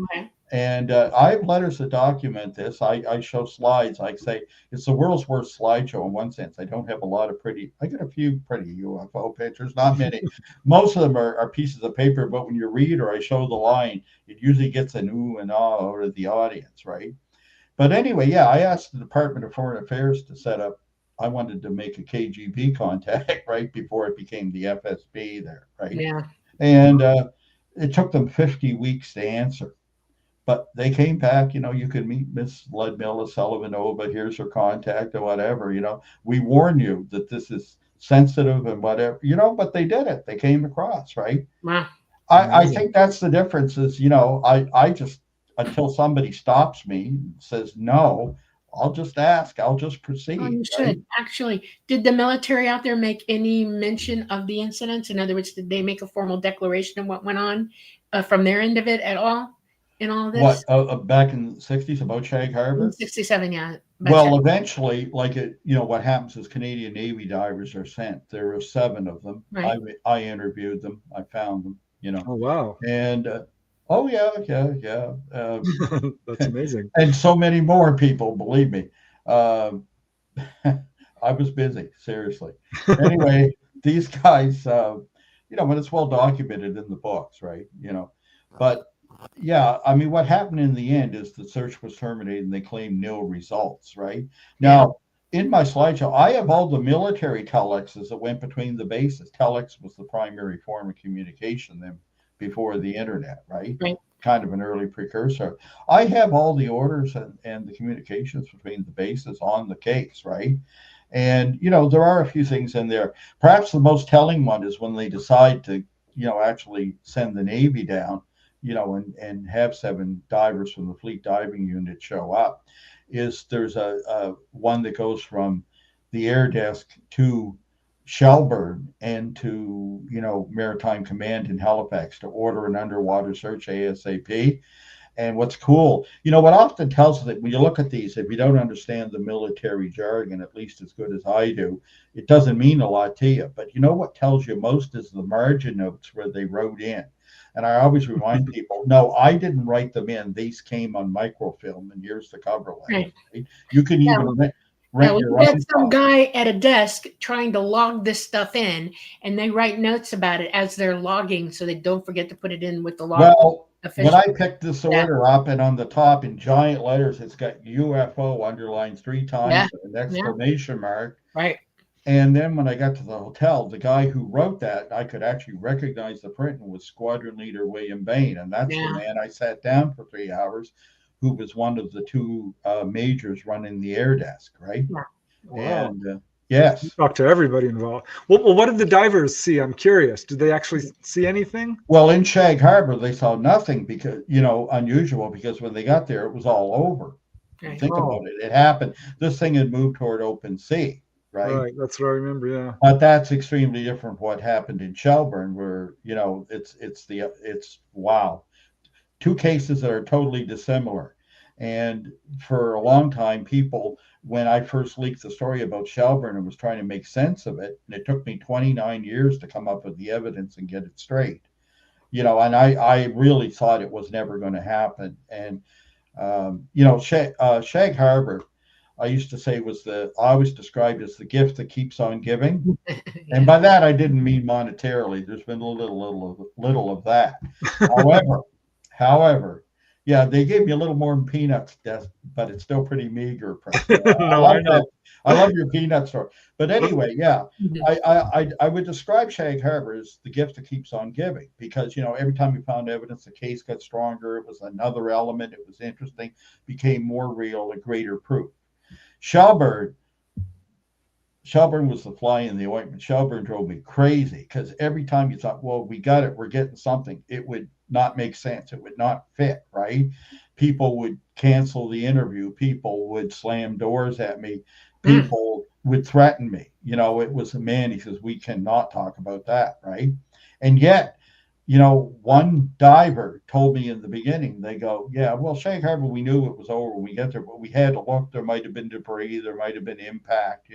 And I have letters that document this. I show slides. I say it's the world's worst slideshow in one sense. I don't have a lot of pretty, I get a few pretty UFO pictures, not many. Most of them are pieces of paper, but when you read or I show the line, it usually gets an ooh and ah out of the audience, right? But anyway, yeah, I asked the Department of Foreign Affairs to set up, I wanted to make a KGB contact, right, before it became the FSB there, right? Yeah. And it took them 50 weeks to answer. But they came back, you can meet Miss Ludmilla Sullivanova. Here's her contact or whatever. We warn you that this is sensitive and whatever, but they did it. They came across, right? Wow. I think that's the difference is, I just, until somebody stops me and says no, I'll just ask, I'll just Oh, proceed, you right? should. Actually, did the military out there make any mention of the incidents? In other words, did they make a formal declaration of what went on from their end of it at all in all of What, this? back in the 60s about Shag In Harbor? 67, yeah. Well, eventually, like what happens is Canadian Navy divers are sent. There were 7 of them. Right. I interviewed them. I found them. Oh, wow. And oh yeah, yeah, yeah. That's amazing. And so many more people, believe me. Um, I was busy, seriously. Anyway, these guys, but it's well documented in the books, right? But yeah, I mean, what happened in the end is the search was terminated and they claimed nil results, right? Yeah. Now, in my slideshow, I have all the military telexes that went between the bases. Telex was the primary form of communication then before the internet, right? Right. Kind of an early precursor. I have all the orders and the communications between the bases on the case, right? And, there are a few things in there. Perhaps the most telling one is when they decide to, actually send the Navy down, and have 7 divers from the Fleet Diving Unit show up, is there's a one that goes from the air desk to Shelburne and to, Maritime Command in Halifax to order an underwater search ASAP. And what's cool, what often tells us that when you look at these, if you don't understand the military jargon, at least as good as I do, it doesn't mean a lot to you. But what tells you most is the margin notes where they wrote in. And I always remind people, no, I didn't write them in. These came on microfilm, and here's the cover letter. Right. Right? You can Yeah. even rent Now, your we had own some copy. guy at a desk trying to log this stuff in, and they write notes about it as they're logging so they don't forget to put it in with the log Well, when official. I picked this Yeah. order up, and on the top in giant letters, it's got UFO underlined 3 Yeah. times, an Yeah. exclamation mark. Right. And then when I got to the hotel, the guy who wrote that, I could actually recognize the printing was Squadron Leader William Bain. And that's the Yeah. man I sat down for 3 hours, who was one of the 2 majors running the air desk, right? Yeah. Wow. And You yes. talk to everybody involved. Well, what did the divers see? I'm curious. Did they actually see anything? Well, in Shag Harbor, they saw nothing because, unusual, because when they got there, it was all over. Right. Think Oh, about it. It happened. This thing had moved toward open sea, right? right. That's what I remember. Yeah. But that's extremely different from what happened in Shelburne, where it's wow, 2 cases that are totally dissimilar. And for a long time, people, when I first leaked the story about Shelburne and was trying to make sense of it, and it took me 29 years to come up with the evidence and get it straight, and I really thought it was never going to happen. And Shag Harbor, I used to say I always described as the gift that keeps on giving. Yeah. And by that, I didn't mean monetarily. There's been a little of that. However, yeah, they gave me a little more than peanuts, but it's still pretty meager. No, I know. I love your peanut story. But anyway, yeah, Mhm. I would describe Shag Harbor as the gift that keeps on giving, because every time we found evidence, the case got stronger. It was another element. It was interesting, became more real, and greater proof. Shelburne was the fly in the ointment. Shelburne drove me crazy because every time you thought, well, we got it, we're getting something, it would not make sense. It would not fit, right? People would cancel the interview. People would slam doors at me. People would threaten me. It was a man, he says, we cannot talk about that, right? And yet, one diver told me in the beginning, they go, yeah, well, Shag Harbor, we knew it was over when we got there, but we had to look. There might have been debris, there might have been impact,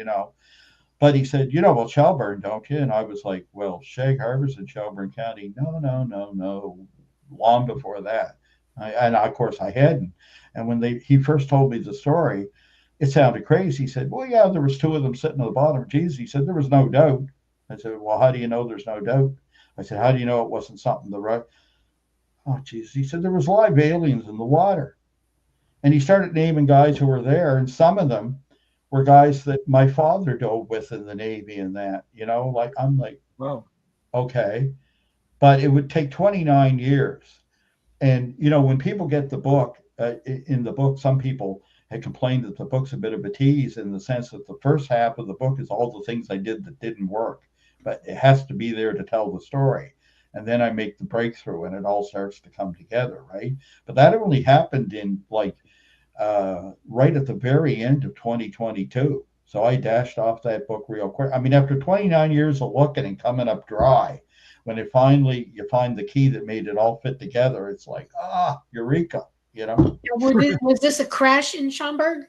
But he said, well, Shelburne, don't you? And I was like, well, Shag Harbor's in Shelburne County. No, no, no, no. Long before that. And of course I hadn't. And when he first told me the story, it sounded crazy. He said, well, yeah, there was two of them sitting at the bottom. Jesus, he said, there was no doubt. I said, well, how do you know there's no doubt? I said, how do you know it wasn't something the right? Oh, Jesus. He said, there was live aliens in the water. And he started naming guys who were there. And some of them were guys that my father dove with in the Navy and that, like, I'm like, Wow. okay. But it would take 29 years. And, when people get the book, in the book, some people had complained that the book's a bit of a tease in the sense that the first half of the book is all the things I did that didn't work, but it has to be there to tell the story. And then I make the breakthrough and it all starts to come together, right? But that only happened in like right at the very end of 2022. So I dashed off that book real quick. I mean, after 29 years of looking and coming up dry, when it finally you find the key that made it all fit together, it's like, eureka, Was this a crash in Schaumburg?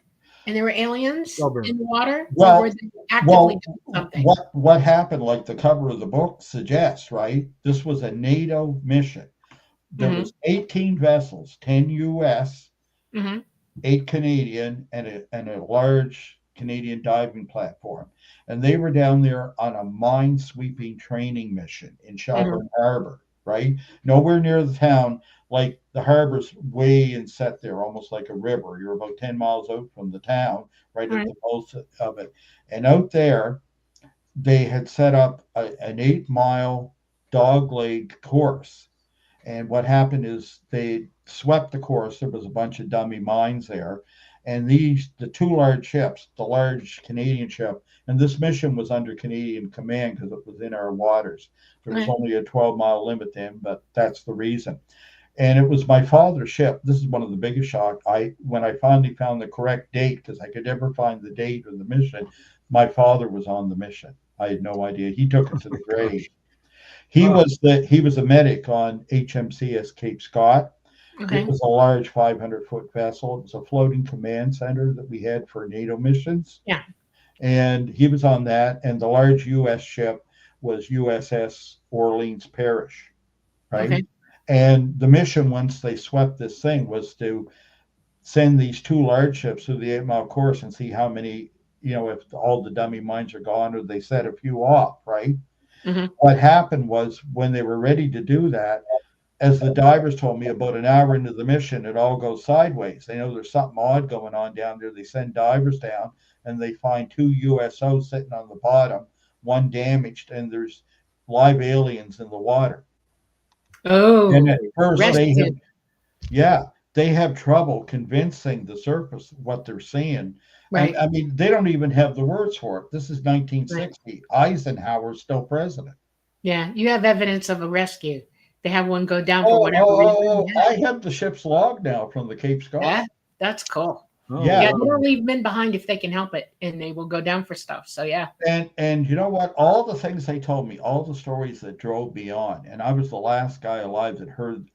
And there were aliens Shelburne. in the water? Well, or were they actively doing something? what happened, like the cover of the book suggests, right? This was a NATO mission. There was 18 vessels, 10 US, 8 Canadian, and a large Canadian diving platform. And they were down there on a mine-sweeping training mission in Shelburne Harbor, right? Nowhere near the town. Like the harbor's way inset there, almost like a river. You're about 10 miles out from the town, right at the most of it. And out there, they had set up an 8-mile dogleg course. And what happened is they swept the course. There was a bunch of dummy mines there. And the two large ships, the large Canadian ship, and this mission was under Canadian command because it was in our waters. There was only a 12-mile limit then, but that's the reason. And it was my father's ship. This is one of the biggest shocks. When I finally found the correct date, because I could never find the date of the mission, my father was on the mission. I had no idea. He took it to the grave. He was a medic on HMCS Cape Scott. It was a large 500-foot vessel. It was a floating command center that we had for NATO missions. Yeah. And he was on that. And the large U.S. ship was USS Orleans Parish, right? Okay. And the mission, once they swept this thing, was to send these two large ships through the 8-mile course and see how many, if all the dummy mines are gone or they set a few off, right? What happened was when they were ready to do that, as the divers told me, about an hour into the mission, it all goes sideways. They know there's something odd going on down there. They send divers down and they find 2 USOs sitting on the bottom, one damaged, and there's live aliens in the water. Oh, and at first rested. they have trouble convincing the surface what they're seeing. Right. And, I mean, they don't even have the words for it. This is 1960. Eisenhower's still president. Yeah, you have evidence of a rescue. They have one go down for whatever reason. I have the ship's log now from the Cape Scott. Yeah, that's cool. Yeah, they don't leave men behind if they can help it, and they will go down for stuff. So yeah. And you know what? All the things they told me, all the stories that drove me on, and I was the last guy alive that heard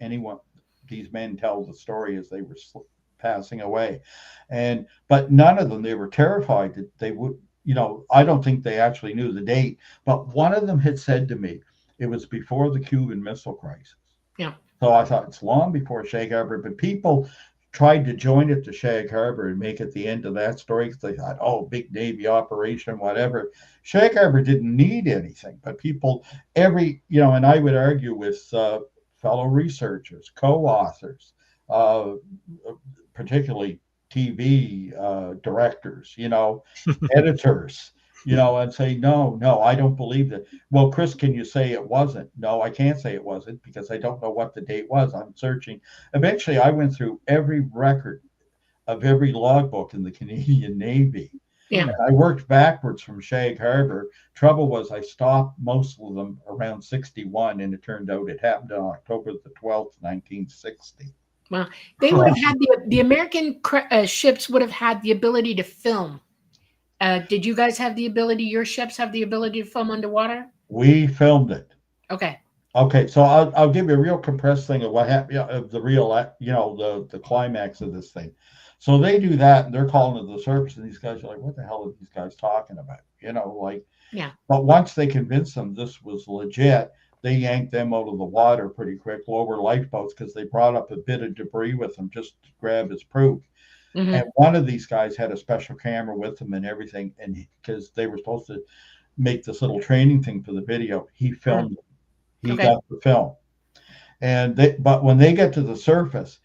these men tell the story as they were passing away, but none of them, they were terrified that they would. I don't think they actually knew the date, but one of them had said to me, it was before the Cuban Missile Crisis. Yeah. So I thought it's long before Shag Harbor, but people tried to join it to Shag Harbor and make it the end of that story because they thought, oh, big Navy operation, whatever. Shag Harbor didn't need anything, but people, and I would argue with fellow researchers, co-authors, particularly TV directors, editors, and say, no, I don't believe that. Well, Chris, can you say it wasn't? No, I can't say it wasn't because I don't know what the date was. I'm searching. Eventually, I went through every record of every logbook in the Canadian Navy. Yeah. And I worked backwards from Shag Harbor. Trouble was I stopped most of them around 61, and it turned out it happened on October the 12th, 1960. Well, they would have had the American ships would have had the ability to film. Did you guys have the ability? Your ships have the ability to film underwater? We filmed it. Okay. Okay, so I'll give you a real compressed thing of what happened, of the real, the climax of this thing. So they do that, and they're calling to the surface, and these guys are like, "What the hell are these guys talking about?" Yeah. But once they convinced them this was legit, they yanked them out of the water pretty quick, lower lifeboats, because they brought up a bit of debris with them just to grab as proof. Mhm. And one of these guys had a special camera with them and everything, and because they were supposed to make this little training thing for the video, he filmed it. He Okay. got the film. But when they get to the surface,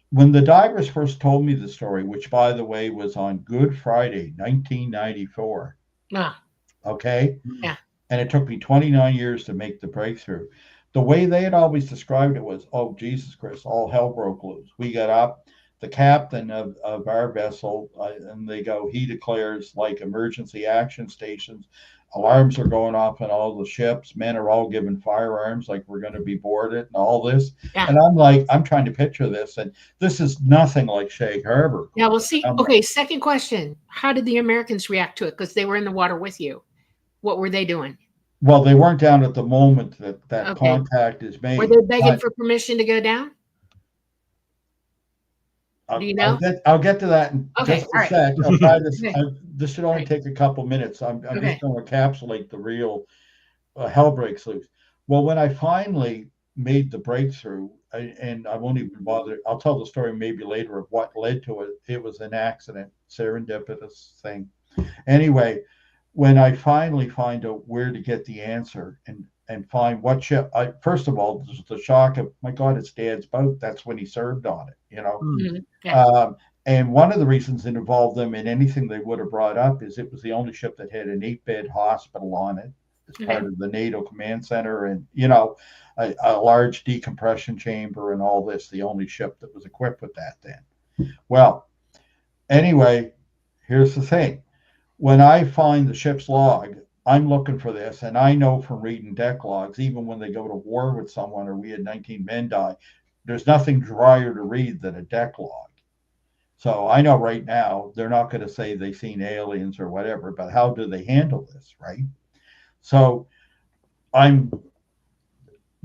when the divers first told me the story, which by the way was on Good Friday, 1994, Ah, okay? Yeah. And it took me 29 years to make the breakthrough. The way they had always described it was, oh, Jesus Christ, all hell broke loose. We got up, the captain of our vessel, and they go, he declares like emergency action stations. Alarms are going off on all the ships. Men are all given firearms like we're going to be boarded and all this. Yeah. And I'm like, I'm trying to picture this. And this is nothing like Shag Harbor. Yeah, well, see, I'm okay, second question. How did the Americans react to it? Because they were in the water with you. What were they doing? Well, they weren't down at the moment that Okay. contact is made. Were they begging for permission to go down? Do you know? I'll get to that in Okay, just all a right. sec. I'll try this. Okay. This should only Right. take a couple minutes. I'm Okay. just going to encapsulate the real hell breaks loose. Well, when I finally made the breakthrough, and I won't even bother, I'll tell the story maybe later of what led to it. It was an accident, serendipitous thing. Anyway, when I finally find out where to get the answer and find what ship, first of all, the shock of, my God, it's Dad's boat. That's when he served on it, you know. Mhm. Yeah. And one of the reasons it involved them in anything they would have brought up is it was the only ship that had an 8-bed hospital on it as Okay. part of the NATO command center, and you know, a large decompression chamber and all this. The only ship that was equipped with that then. Well, anyway, here's the thing. When I find the ship's log, I'm looking for this, and I know from reading deck logs, even when they go to war with someone or we had 19 men die, there's nothing drier to read than a deck log. So I know right now they're not going to say they've seen aliens or whatever, but how do they handle this, right? So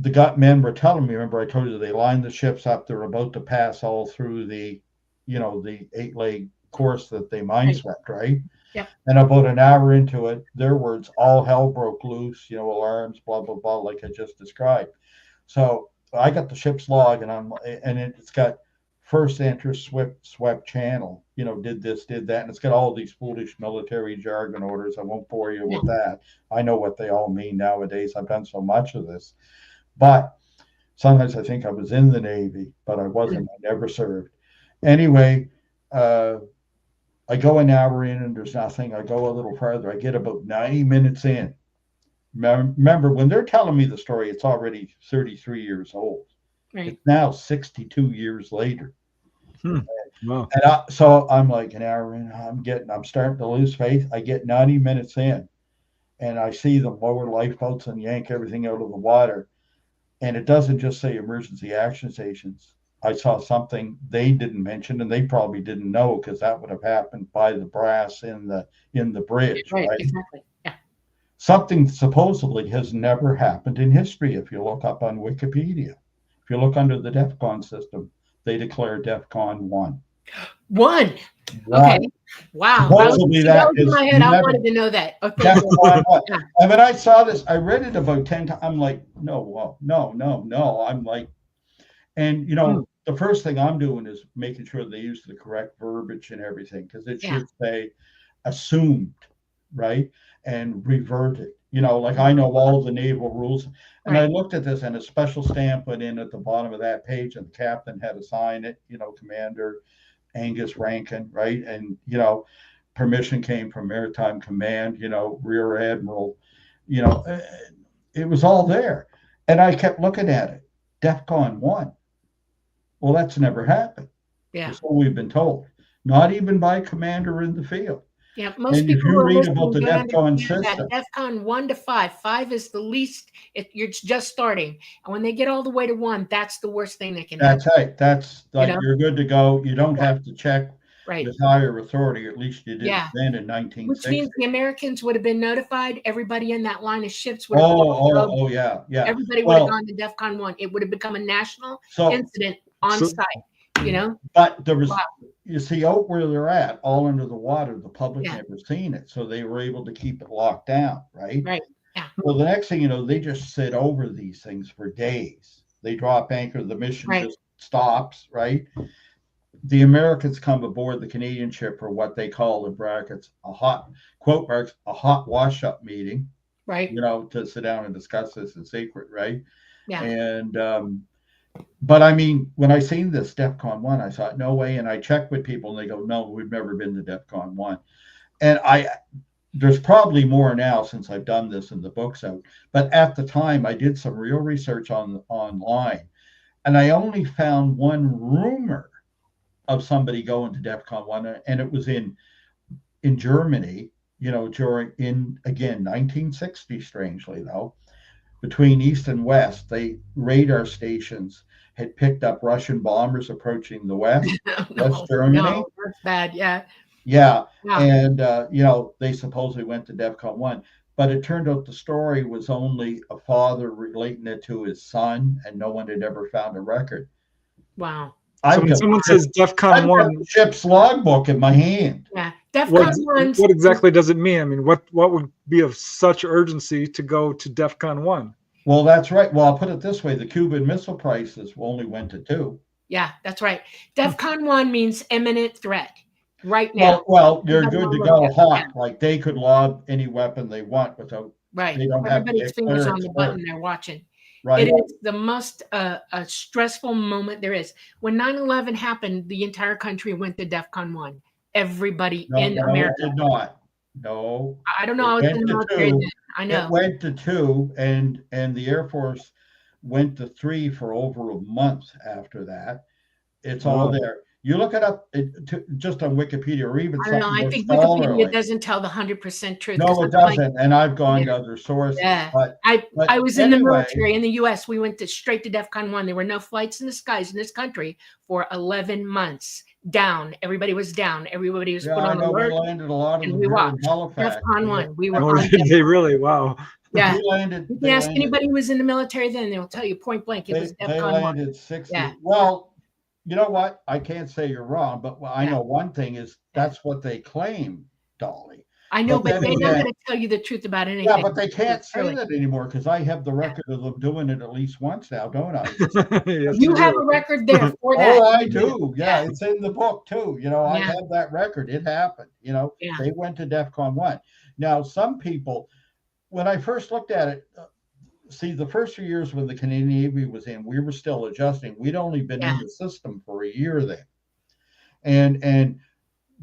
the gut men were telling me, remember I told you they lined the ships up, they're about to pass all through the, you know, the 8-leg course that they mineswept, right? Yeah. And about an hour into it, their words, all hell broke loose, you know, alarms, blah, blah, blah, like I just described. So I got the ship's log and it's got first enter swept channel, you know, did this, did that. And it's got all these foolish military jargon orders. I won't bore you with that. I know what they all mean nowadays. I've done so much of this. But sometimes I think I was in the Navy, but I wasn't. I never served. Anyway, I go an hour in and there's nothing. I go a little further. I get about 90 minutes in. Remember, when they're telling me the story, it's already 33 years old. Right. It's now 62 years later. Wow. And so I'm like an hour in. I'm starting to lose faith. I get 90 minutes in, and I see them lower lifeboats and yank everything out of the water. And it doesn't just say emergency action stations. I saw something they didn't mention, and they probably didn't know because that would have happened by the brass in the bridge, Right. right? Exactly. Yeah. Something supposedly has never happened in history. If you look up on Wikipedia, if you look under the DEFCON system, they declare DEFCON 1. One. Okay. Wow. Supposedly That was in is my head. I never- wanted to know that. Okay. DEFCON 1. Yeah. And when I saw this, I read it about 10 times. I'm like, no. I'm like, and you know, the first thing I'm doing is making sure they use the correct verbiage and everything, because it should say assumed, right? And reverted. You know, like I know all the naval rules. And I looked at this, and a special stamp went in at the bottom of that page, and the captain had to sign it, you know, Commander Angus Rankin, right? And, you know, permission came from Maritime Command, you know, Rear Admiral, you know, it was all there. And I kept looking at it. DEFCON 1. Well, that's never happened. Yeah. That's what we've been told. Not even by commander in the field. Yeah. Most And if people you who are read listening about the don't DEFCON understand system, that DEFCON 1 to 5. 5 is the least. You're just starting, and when they get all the way to 1, that's the worst thing that can happen. that's right. That's like, You know? you're good to go. You don't have to check Right. with higher authority, or at least you did then in Which 1960. means the Americans would have been notified. Everybody in that line of ships would have Yeah. Everybody would have gone to DEFCON 1. It would have become a national incident on site, you know? But there was, you see, out where they're at, all under the water, the public never seen it. So they were able to keep it locked down, right? Right. Yeah. Well, the next thing you know, they just sit over these things for days. They drop anchor, the mission Right. just stops, right? The Americans come aboard the Canadian ship for what they call, in brackets, a hot, quote marks, a hot wash-up meeting, Right. to sit down and discuss this in secret, right? Yeah. And but I mean, when I seen this DEFCON 1, I thought, no way. And I checked with people and they go, no, we've never been to DEFCON 1. And there's probably more now since I've done this and the book's out. But at the time, I did some real research online, and I only found one rumor of somebody going to DEFCON 1, and it was in Germany, during again 1960, strangely though, between east and west, they radar stations had picked up Russian bombers approaching the West Germany. No, that's bad. Yeah. Yeah. Yeah. And, they supposedly went to DEFCON 1, but it turned out the story was only a father relating it to his son, and no one had ever found a record. Wow. So when someone says DEFCON 1, the ship's logbook in my hand. Yeah. DEFCON 1. What exactly does it mean? I mean, what would be of such urgency to go to DEFCON 1? Well, that's right. Well, I'll put it this way: the Cuban Missile Crisis only went to 2. Yeah, that's right. DEFCON 1 means imminent threat. Right now. Well, you're good to go hot. Yeah. Like they could lob any weapon they want without. Right. They don't Everybody's fingers on the button. They're watching. Right. It is the most stressful moment there is. When 9/11 happened, the entire country went to DEFCON 1. Everybody in America. It did not. No. I don't know. I was in the military then. I know. It went to 2, and the Air Force went to 3 for over a month after that. It's all there. You look it up just on Wikipedia, or even I don't know. I think Wikipedia doesn't tell the 100% truth. No, it doesn't. And I've gone to other sources. Yeah. But I was in the military in the U.S. We went straight to DEFCON 1. There were no flights in the skies in this country for 11 months. Down. Everybody was down. Everybody was put on alert. We landed a lot of them. We walked. DEFCON 1. We were on. They really? Wow. Yeah. You can ask anybody who was in the military then; they will tell you point blank it was DEFCON 1. They landed 60. Yeah. Well, you know what? I can't say you're wrong, but I know one thing is that's what they claim, Dolly. I know, but they're not going to tell you the truth about anything. Yeah, but they can't say that anymore because I have the record of them doing it at least once now, don't I? Yes, you have a record there for that. Oh, I do. Yeah, it's in the book too. I have that record. It happened. They went to DEFCON 1. Now, some people, when I first looked at it, see, the first few years when the Canadian Navy was in, we were still adjusting. We'd only been in the system for a year then. And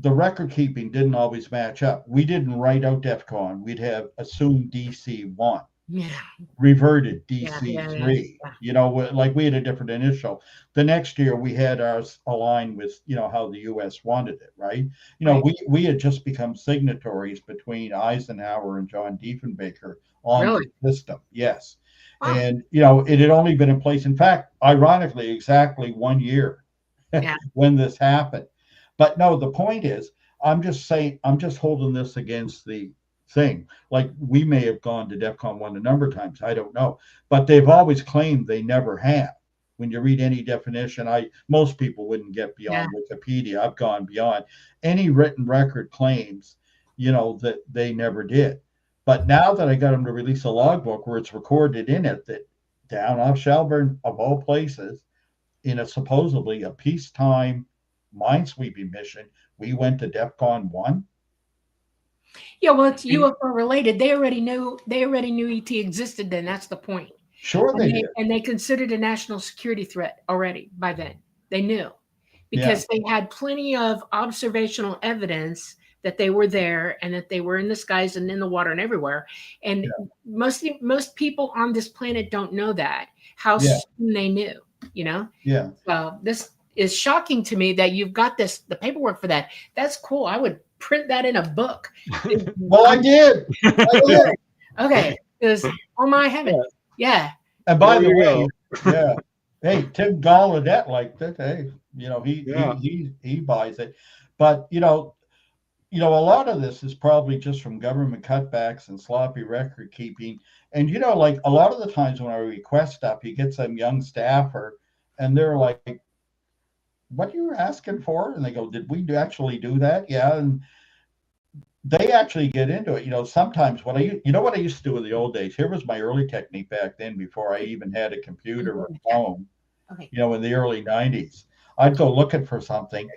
the record keeping didn't always match up. We didn't write out DEFCON. We'd have assumed DC1, reverted DC3. Like we had a different initial. The next year we had ours aligned with, how the U.S. wanted it, right? We had just become signatories between Eisenhower and John Diefenbaker on the system. Yes. Wow. And, it had only been in place. In fact, ironically, exactly 1 year when this happened. But no, the point is, I'm just holding this against the thing. Like we may have gone to DEFCON 1 a number of times. I don't know. But they've always claimed they never have. When you read any definition, most people wouldn't get beyond Wikipedia. I've gone beyond. Any written record claims, that they never did. But now that I got them to release a logbook where it's recorded in it that down off Shelburne, of all places, in a supposedly a peacetime minesweeping mission, we went to DEFCON 1. Yeah, well, it's UFO related. They already knew ET existed then. That's the point. Sure, they did. And they considered a national security threat already by then. They knew because they had plenty of observational evidence that they were there and that they were in the skies and in the water and everywhere. And most people on this planet don't know that. How soon they knew, Yeah. So this is shocking to me that you've got the paperwork for that. That's cool. I would print that in a book. Well, I did. Okay. Because, oh my heaven. Yeah. And by the way, hey, Tim Gallaudet liked it. Hey, he buys it. But, a lot of this is probably just from government cutbacks and sloppy record keeping. And, like a lot of the times when I request stuff, you get some young staffer and they're like, what are you asking for? And they go, did we actually do that? Yeah. And they actually get into it. Sometimes what I used to do in the old days. Here was my early technique back then, before I even had a computer or phone. Okay. In the early '90s, I'd go looking for something,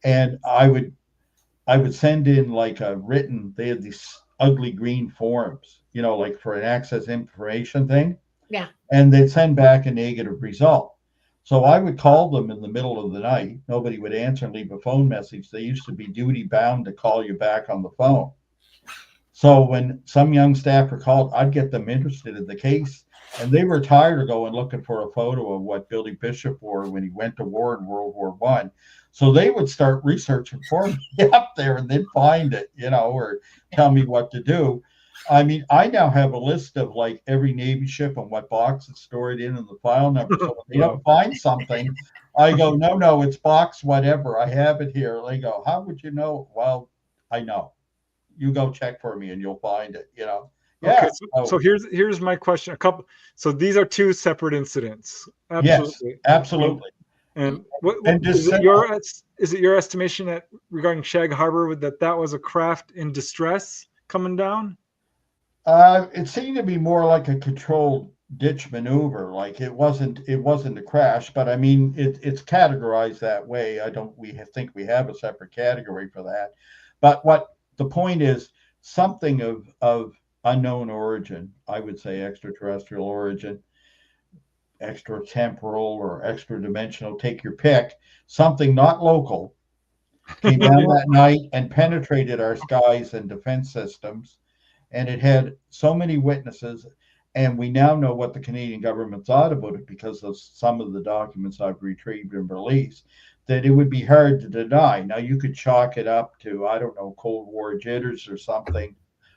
and I would send in like a written. They had these ugly green forms, like for an access information thing, Yeah. and they'd send back a negative result. So I would call them in the middle of the night. Nobody would answer and leave a phone message. They used to be duty bound to call you back on the phone. So when some young staffer called, I'd get them interested in the case. And they were tired of going looking for a photo of what Billy Bishop wore when he went to war in World War I. So they would start researching for me up there, and they'd find it, or tell me what to do. I mean, I now have a list of like every Navy ship and what box it's stored in and the file number. So when they don't find something, I go, no, it's box whatever. I have it here. They go, how would you know? Well, I know. You go check for me and you'll find it, Yeah. Okay, so here's my question. So these are two separate incidents. Absolutely. Yes, absolutely. And is it your estimation that regarding Shag Harbor that was a craft in distress coming down? It seemed to be more like a controlled ditch maneuver. Like it wasn't a crash, but I mean it's categorized that way. We think we have a separate category for that. But what the point is, something of unknown origin, I would say extraterrestrial origin, extra temporal or extra dimensional, take your pick, something not local, came down that night and penetrated our skies and defense systems. And it had so many witnesses. And we now know what the Canadian government thought about it because of some of the documents I've retrieved and released, that it would be hard to deny. Now, you could chalk it up to, I don't know, Cold War jitters or something,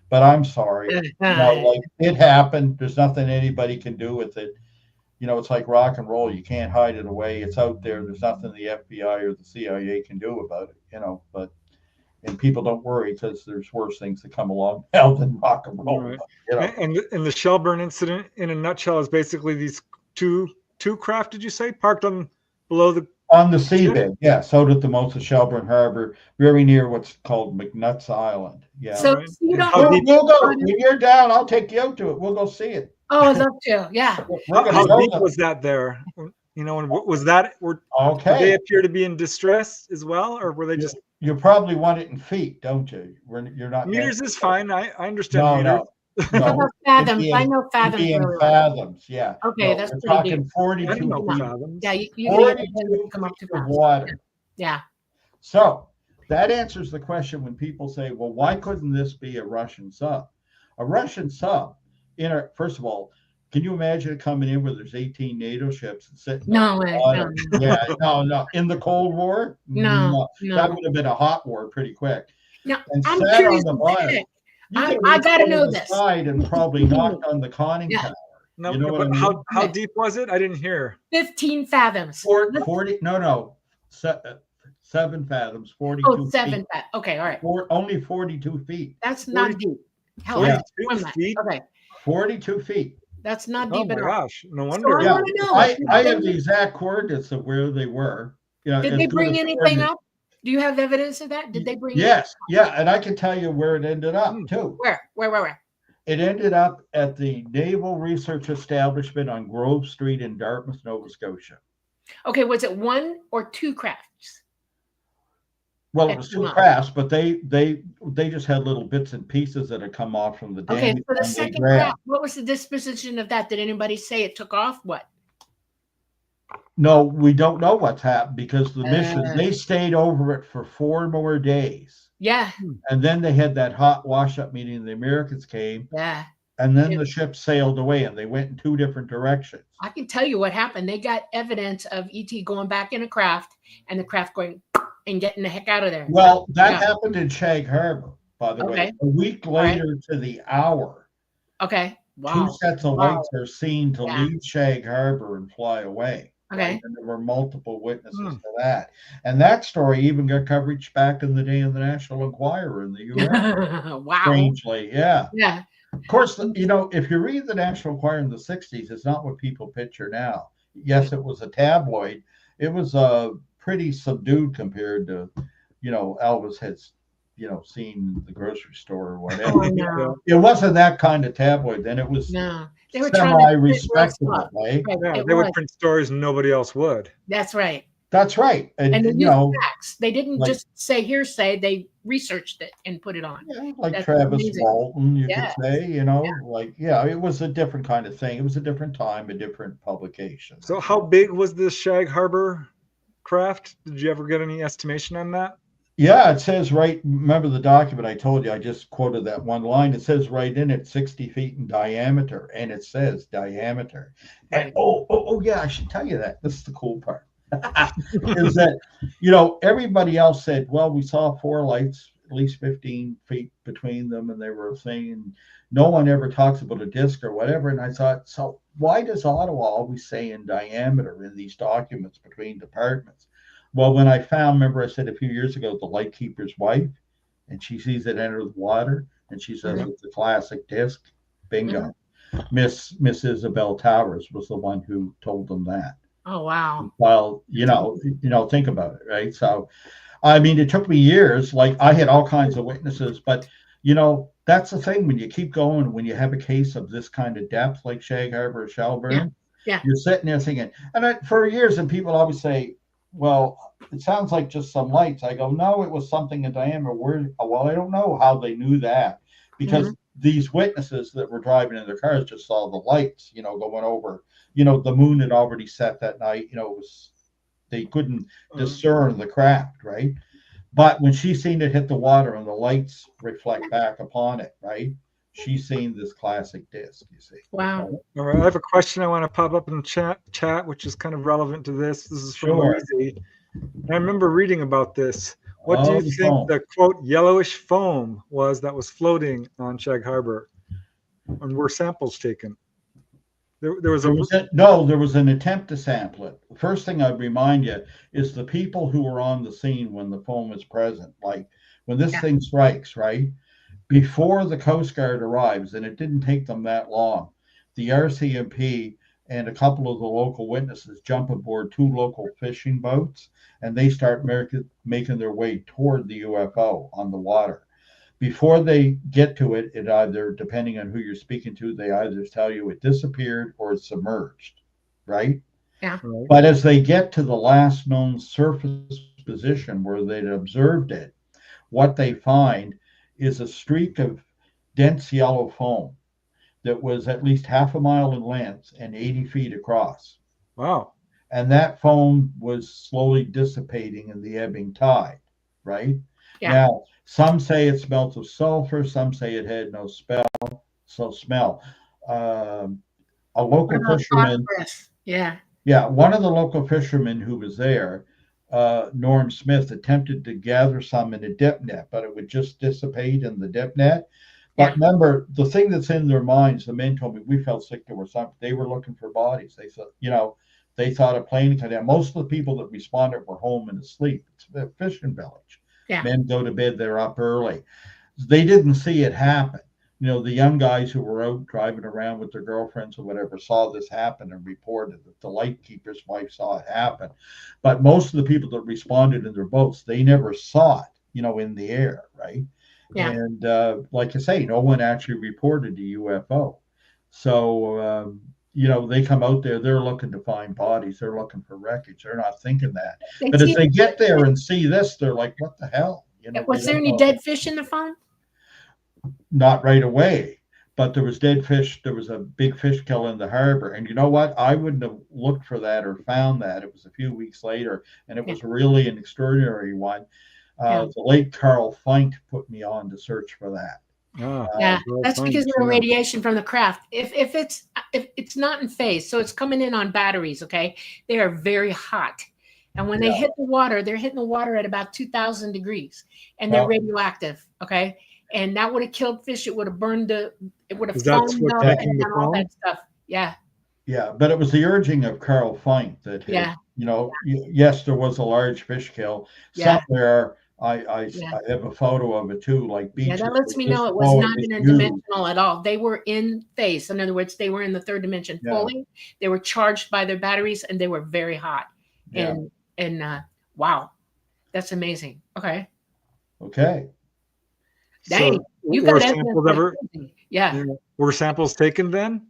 but I'm sorry. Like it happened. There's nothing anybody can do with it. It's like rock and roll. You can't hide it away. It's out there. There's nothing the FBI or the CIA can do about it, and people don't worry because there's worse things that come along now than rock and roll. Right. But, and the Shelburne incident, in a nutshell, is basically these two craft, did you say, parked on the seabed, yeah. So did the most of Shelburne Harbor, very near what's called McNutt's Island. Yeah. So right. you don't. We'll go when you're down. I'll take you out to it. We'll go see it. Oh, I'd love to. Yeah. How deep was that there? And was that? Okay. Did they appear to be in distress as well, or were they just? You probably want it in feet, don't you? You're not. Meters is fine. I understand meters. No, fathoms. I know fathoms. In fathoms, yeah. Okay, that's we're pretty talking deep. 42 feet. Fathoms. Yeah, you 42 come up to feet of water. Yeah. So that answers the question when people say, well, why couldn't this be a Russian sub? A Russian sub, first of all, can you imagine it coming in where there's 18 NATO ships and sitting? No way. No. Yeah, no. In the Cold War? No. That would have been a hot war pretty quick. No, and I'm sat curious. on the bottom. I gotta know this. Side and probably knocked on the conning tower. No, you know what I mean? How deep was it? I didn't hear. 15 fathoms. 40. No. 7 fathoms. 42. Oh, 7 fathoms. Okay, all right. Only 42 feet. That's not deep. Hell, 42 feet. Okay. 42 feet. That's not deep at all. Oh my gosh! No wonder. So I have the exact coordinates of where they were. Did they bring anything up? Do you have evidence of that? Did they bring? Yes, yeah, and I can tell you where it ended up too. Where? It ended up at the Naval Research Establishment on Grove Street in Dartmouth, Nova Scotia. Okay, was it 1 or 2 crafts? Well, it was 2 crafts, but they just had little bits and pieces that had come off from the dam. Okay, so the second craft, what was the disposition of that? Did anybody say it took off? What? No, we don't know what's happened because the mission, they stayed over it for 4 more days. Yeah. And then they had that hot wash-up meeting. The Americans came. Yeah. And then the ship sailed away and they went in 2 different directions. I can tell you what happened. They got evidence of ET going back in a craft and the craft going and getting the heck out of there. Well, that happened in Shag Harbor, by the way. A week later to the hour. Okay. Wow. 2 sets of lights are seen to leave Shag Harbor and fly away. Okay. Right? And there were multiple witnesses to that. And that story even got coverage back in the day in the National Enquirer in the U.S. Wow. Strangely, yeah. Yeah. Of course, if you read the National Enquirer in the 60s, it's not what people picture now. Yes, it was a tabloid. It was pretty subdued compared to, Elvis had seen in the grocery store or Oh, whatever. I know. It wasn't that kind of tabloid then. It was No, they were trying to print real semi-respectable, stuff. right? Right, Yeah, it they would was. print stories and nobody else would. That's right. That's right. And they And, used facts. They didn't like, just say hearsay. They researched it and put it on. like That's Travis amazing. Walton, you could Yes. say, it was a different kind of thing. It was a different time, a different publication. So how big was this Shag Harbor craft? Did you ever get any estimation on that? Yeah, it says right. Remember the document I told you? I just quoted that one line. It says right in it, 60 feet in diameter, and it says diameter. And Right. yeah, I should tell you that. This is the cool part. Is that everybody else said, well, we saw 4 lights, at least 15 feet between them, and they were saying no one ever talks about a disc or whatever. And I thought, so why does Ottawa always say in diameter in these documents between departments? Well, when I found, remember I said a few years ago, the lightkeeper's wife, and she sees it enter the water, and she says it's a classic disc. Bingo. Miss Isabel Towers was the one who told them that. Oh, wow. Well, think about it, right? So, I mean, it took me years. Like I had all kinds of witnesses, but that's the thing when you keep going. When you have a case of this kind of depth, like Shag Harbor or Shelburne, Yeah. you're sitting there thinking. And for years, and people always say, well, it sounds like just some lights. I go, no, it was something in diameter. Well, I don't know how they knew that because these witnesses that were driving in their cars just saw the lights, going over. The moon had already set that night. They couldn't discern the craft, right? But when she seen it hit the water and the lights reflect back upon it, right? She's seen this classic disc, you see. Wow. All right, I have a question I want to pop up in the chat, which is kind of relevant to this. This is from Louise. I remember reading about this. What do you think the quote yellowish foam was that was floating on Shag Harbor, and were samples taken? There was an attempt to sample it. The first thing I'd remind you is the people who were on the scene when the foam is present, like when this thing strikes, right? Before the Coast Guard arrives, and it didn't take them that long, the RCMP and a couple of the local witnesses jump aboard 2 local fishing boats, and they start making their way toward the UFO on the water. Before they get to it, it either, depending on who you're speaking to, they either tell you it disappeared or it's submerged, right? Yeah. But as they get to the last known surface position where they'd observed it, what they find is a streak of dense yellow foam that was at least half a mile in length and 80 feet across. Wow. And that foam was slowly dissipating in the ebbing tide, right? Yeah. Now, some say it smelt of sulfur. Some say it had no smell. A local fisherman. Yeah. Yeah. One of the local fishermen who was there, Norm Smith, attempted to gather some in a dip net, but it would just dissipate in the dip net. But remember, the thing that's in their minds, the men told me, we felt sick there was something. They were looking for bodies. They thought, they thought a plane came down. Most of the people that responded were home and asleep. It's a fishing village. Yeah. Men go to bed, they're up early. They didn't see it happen. The young guys who were out driving around with their girlfriends or whatever saw this happen and reported that the lightkeeper's wife saw it happen. But most of the people that responded in their boats, they never saw it, in the air, right? Yeah. And like I say, no one actually reported a UFO. So, they come out there, they're looking to find bodies. They're looking for wreckage. They're not thinking that. But as they get there and see this, they're like, what the hell? Was there any dead fish in the foam? Not right away, but there was dead fish. There was a big fish kill in the harbor. And you know what? I wouldn't have looked for that or found that. It was a few weeks later, and it was really an extraordinary one. The late Carl Fink put me on to search for that. That's because of the radiation from the craft. If it's not in phase, so it's coming in on batteries, okay? They are very hot. And when they hit the water, they're hitting the water at about 2,000 degrees, and they're radioactive, okay? And that would have killed fish. It would have burned it would have foamed up and done all that stuff. Yeah. Yeah, but it was the urging of Carl Fink that, yes, there was a large fish kill. Somewhere, I have a photo of it too, like beaches. Yeah, that lets me know it was not interdimensional at all. They were in phase. In other words, they were in the 3rd dimension fully. They were charged by their batteries, and they were very hot. Yeah. And wow, that's amazing. Okay. Dang, So you were got evidence samples like ever, crazy. Yeah. yeah, were samples taken then?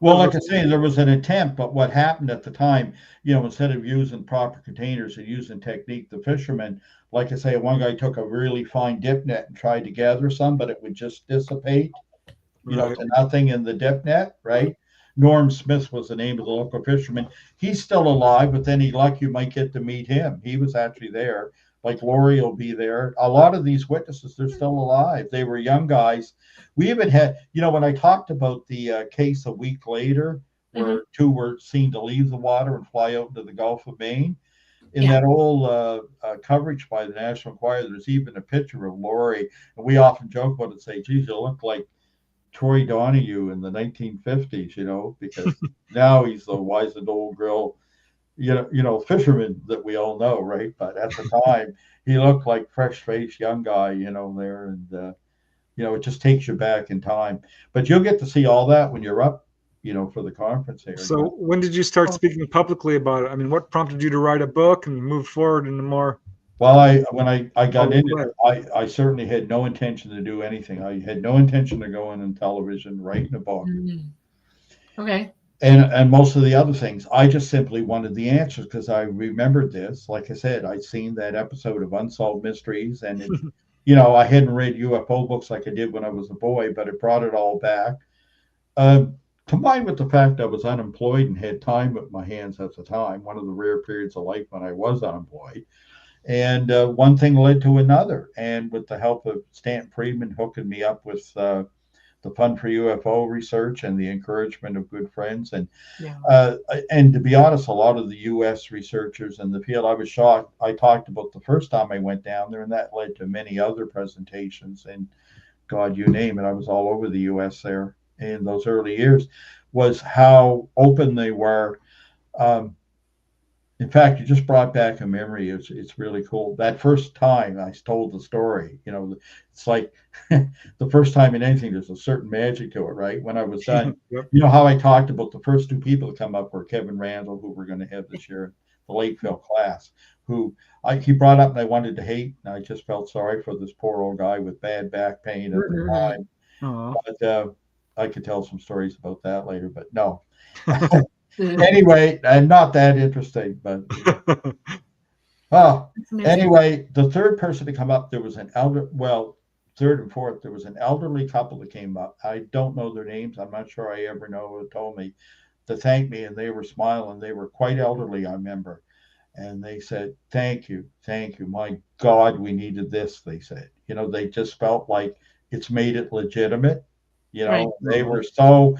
Well, Of like I the, say, there was an attempt, but what happened at the time, instead of using proper containers and using technique, the fishermen, like I say, one guy took a really fine dip net and tried to gather some, but it would just dissipate, right. to nothing in the dip net, right? Norm Smith was the name of the local fisherman. He's still alive, but then luck you might get to meet him. He was actually there. Like Lori will be there. A lot of these witnesses, they're still alive. They were young guys. We even had, when I talked about the case a week later, Hmm. where two were seen to leave the water and fly out into the Gulf of Maine, in Yeah. that old coverage by the National Enquirer, there's even a picture of Lori. And we often joke about it and say, geez, you look like Troy Donahue in the 1950s, because now he's the wizened old grill, fisherman that we all know, right? But at the time, he looked like fresh-faced young guy, there, and it just takes you back in time. But you'll get to see all that when you're up, for the conference here. So when did you start speaking publicly about it? I mean, what prompted you to write a book and move forward in a more Well, when I got public into way? it, I certainly had no intention to do anything. I had no intention of going on television, writing a book. Mhm. Okay. And most of the other things, I just simply wanted the answers because I remembered this. Like I said, I'd seen that episode of Unsolved Mysteries, and I hadn't read UFO books like I did when I was a boy, but it brought it all back. Um, Combined with the fact I was unemployed and had time at my hands at the time, one of the rare periods of life when I was unemployed, and one thing led to another. And with the help of Stanton Friedman hooking me up with the Fund for UFO Research and the encouragement of good friends. Yeah. And to be honest, a lot of the U.S. researchers in the field, I was shocked. I talked about the first time I went down there, and that led to many other presentations. And God, you name it, I was all over the U.S. there in those early years, was how open they were. Um, in fact, you just brought back a memory. It's really cool. That first time I told the story, it's like the first time in anything, there's a certain magic to it, right? When I was done, Yep. you know how I talked about the first two people to come up were Kevin Randall, who we're going to have this year, the Lakeville class, who he brought up and I wanted to hate, and I just felt sorry for this poor old guy with bad back pain at the Mhm. time. Aw. But I could tell some stories about that later, but no. Mhm. Anyway, and not that interesting, but oh, That's amazing. anyway, the third person to come up, there was third and fourth, there was an elderly couple that came up. I don't know their names. I'm not sure I ever know who told me to thank me, and they were smiling. They were quite elderly, I remember. And they said, thank you, thank you. My God, we needed this, they said. They just felt like it's made it legitimate. Right. They were so,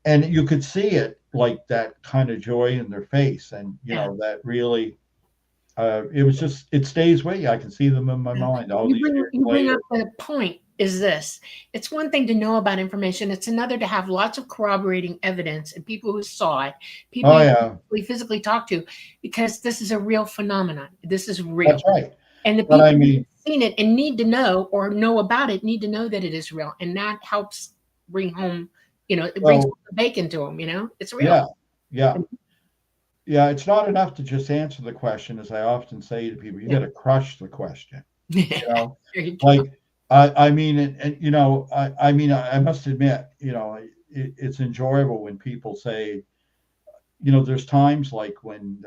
and you could see it like that kind of joy in their face. And, Yeah. that really, it was just, it stays with you. I can see them in my mind all You these bring years you bring up later. the point is this. It's one thing to know about information. It's another to have lots of corroborating evidence and people who saw it, people Oh, you yeah, physically talk to, because this is a real phenomenon. This is real. that's right. And the But I people who've mean, seen it and need to know or know about it need to know that it is real. And that helps bring home, it brings so the bacon to them, it's real. yeah, yeah. Yeah, it's not enough to just answer the question, as I often say to people, you got Yeah. to crush the question. You know, There you go. like I mean, and I mean, I must admit, it's enjoyable when people say, there's times like when,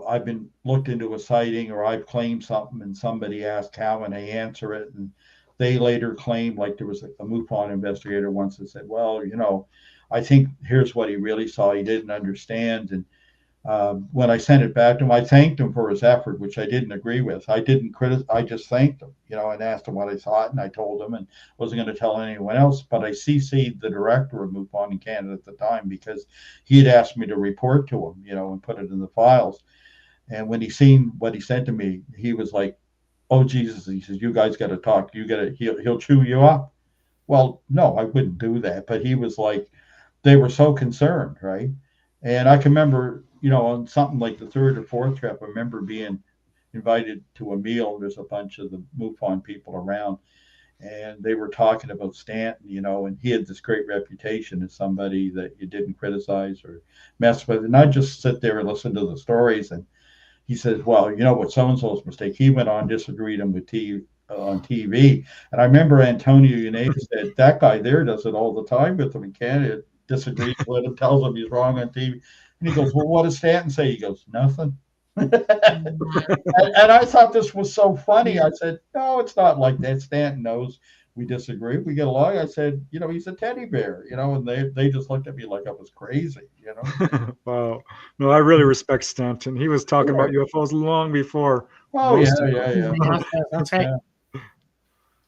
I've been looked into a sighting or I've claimed something and somebody asked how and I answer it, and they later claim, like there was a MUFON investigator once that said, well, I think here's what he really saw. He didn't understand, and when I sent it back to him, I thanked him for his effort, which I didn't agree with. I didn't criticize. I just thanked him, and asked him what I thought, and I told him, and wasn't going to tell anyone else. But I CC'd the director of MUFON in Canada at the time because he had asked me to report to him, and put it in the files. And when he seen what he sent to me, he was like, "Oh Jesus!" He says, "You guys got to talk. You got to. He'll chew you up." Well, no, I wouldn't do that. But he was like, they were so concerned, right? And I can remember, on something like the third or fourth trip, I remember being invited to a meal. There's a bunch of the MUFON people around, and they were talking about Stanton, and he had this great reputation as somebody that you didn't criticize or mess with. And I just sit there and listen to the stories. And he says, well, what so and so's mistake. He went on, disagreed him with on TV. And I remember Antonio Unitas said that guy there does it all the time with him. He can't disagrees with him, tells him he's wrong on TV. And he goes, well, what does Stanton say? He goes, nothing. And I thought this was so funny. I said, no, it's not like that. Stanton knows we disagree. We get along. I said, he's a teddy bear, and they just looked at me like I was crazy. Wow. No, I really respect Stanton. He was talking about UFOs long before. Oh, yeah. That's right. Yeah.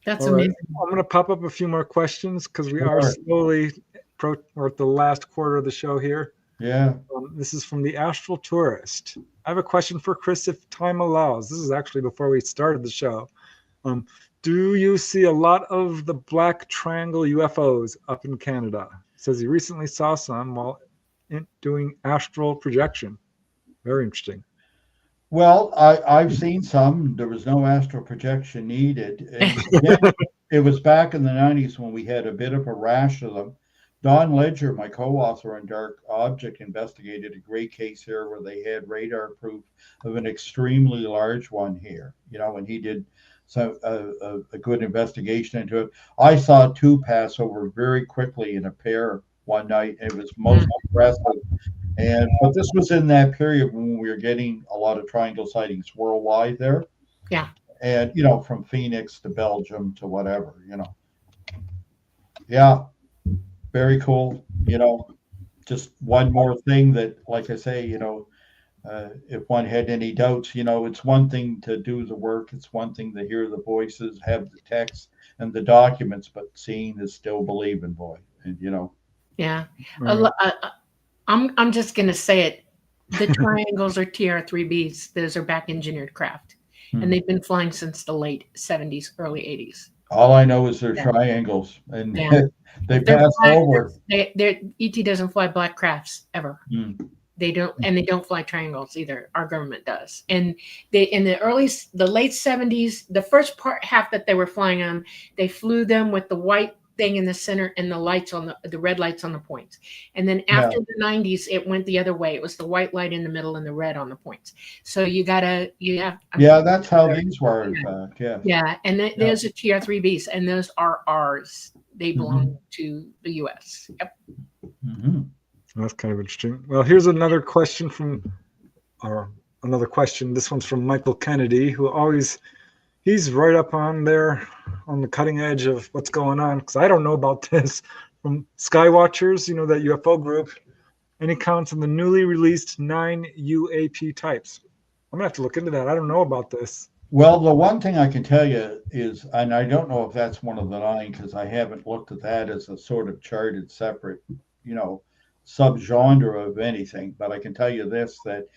That's All right. amazing. I'm going to pop up a few more questions because we are slowly we're at the last quarter of the show here. Yeah. This is from the Astral Tourist. I have a question for Chris if time allows. This is actually before we started the show. Do you see a lot of the black triangle UFOs up in Canada? He says he recently saw some while doing astral projection. Very interesting. Well, I've seen some. There was no astral projection needed. And again, it was back in the 90s when we had a bit of a rash of them. Don Ledger, my co-author on Dark Object, investigated a great case here where they had radar proof of an extremely large one here, and he did a good investigation into it. I saw two pass over very quickly in a pair one night. It was most impressive. But this was in that period when we were getting a lot of triangle sightings worldwide there. Yeah. And, from Phoenix to Belgium to whatever, Yeah. Very cool. Just one more thing that, like I say, if one had any doubts, it's one thing to do the work. It's one thing to hear the voices, have the text and the documents, but seeing is still believing, boy. And, Yeah. I'm just going to say it. The triangles are TR-3Bs. Those are back engineered craft. And they've been flying since the late 70s, early 80s. All I know is they're triangles, and they pass over. ET doesn't fly black crafts ever. They don't, and they don't fly triangles either. Our government does. And they in the late 70s, the first half that they were flying on, they flew them with the white thing in the center and the lights on the red lights on the points. And then after the 90s, it went the other way. It was the white light in the middle and the red on the points. So you have. That's how these were, in fact. Yeah. Yeah, and those are TR-3Bs, and those are ours. They belong to the U.S. Yep. That's kind of interesting. Well, here's another question This one's from Michael Kennedy, who he's right up on the cutting edge of what's going on, because I don't know about this. From Skywatchers, that UFO group, any counts on the newly released 9 UAP types. I'm gonna have to look into that. I don't know about this. Well, the one thing I can tell you is, and I don't know if that's one of the 9 because I haven't looked at that as a sort of charted separate, subgenre of anything. But I can tell you this, that,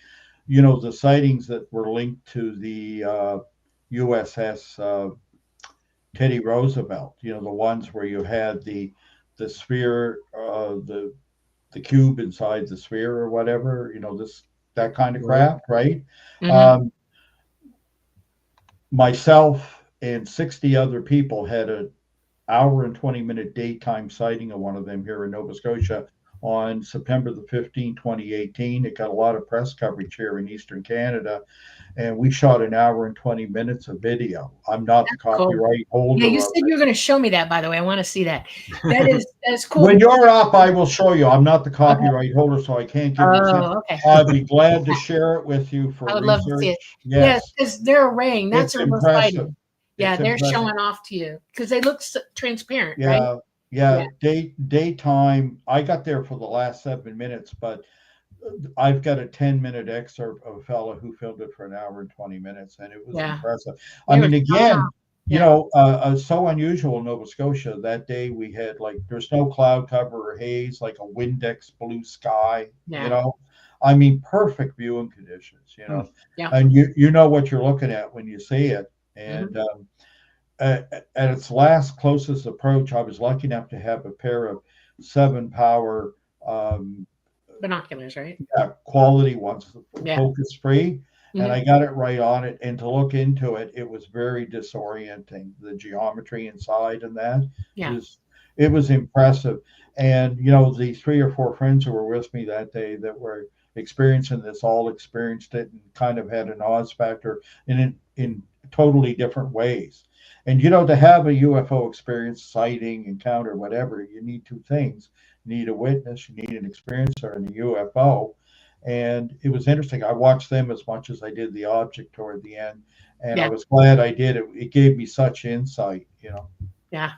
the sightings that were linked to the USS Teddy Roosevelt, the ones where you had the sphere, the cube inside the sphere or whatever, that kind of craft, right? Myself and 60 other people had an hour and 20-minute daytime sighting of one of them here in Nova Scotia on September the 15th, 2018. It got a lot of press coverage here in Eastern Canada, and we shot an hour and 20 minutes of video. I'm not the copyright holder. Yeah, you said you were going to show me that, by the way. I want to see that. That's cool. When you're up, I will show you. I'm not the copyright holder, so I can't give you okay. I'd be glad to share it with you for I would research. love to see it. Yes, because they're arraying. That's what we're fighting. Yeah, It's they're impressive. showing off to you because they look transparent, Yeah. right? Yeah, daytime. I got there for the last 7 minutes, but I've got a 10-minute excerpt of a fellow who filmed it for an hour and 20 minutes, and it was impressive. I mean, again, so unusual in Nova Scotia. That day we had there's no cloud cover or haze, like a Windex blue sky. I mean, perfect viewing conditions. And you know what you're looking at when you see it, and. At its last closest approach, I was lucky enough to have a pair of 7-power binoculars, right? Yeah, quality ones, focus free, and I got it right on it. And to look into it, it was very disorienting. The geometry inside and that it was impressive. And the 3 or 4 friends who were with me that day that were experiencing this all experienced it and kind of had an Oz factor. And in totally different ways. And you know, to have a UFO experience, sighting, encounter, whatever, you need two things. You need a witness, you need an experiencer and a UFO. And it was interesting. I watched them as much as I did the object toward the end. And I Yeah. was glad I did it. It gave me such insight, you know. Yeah.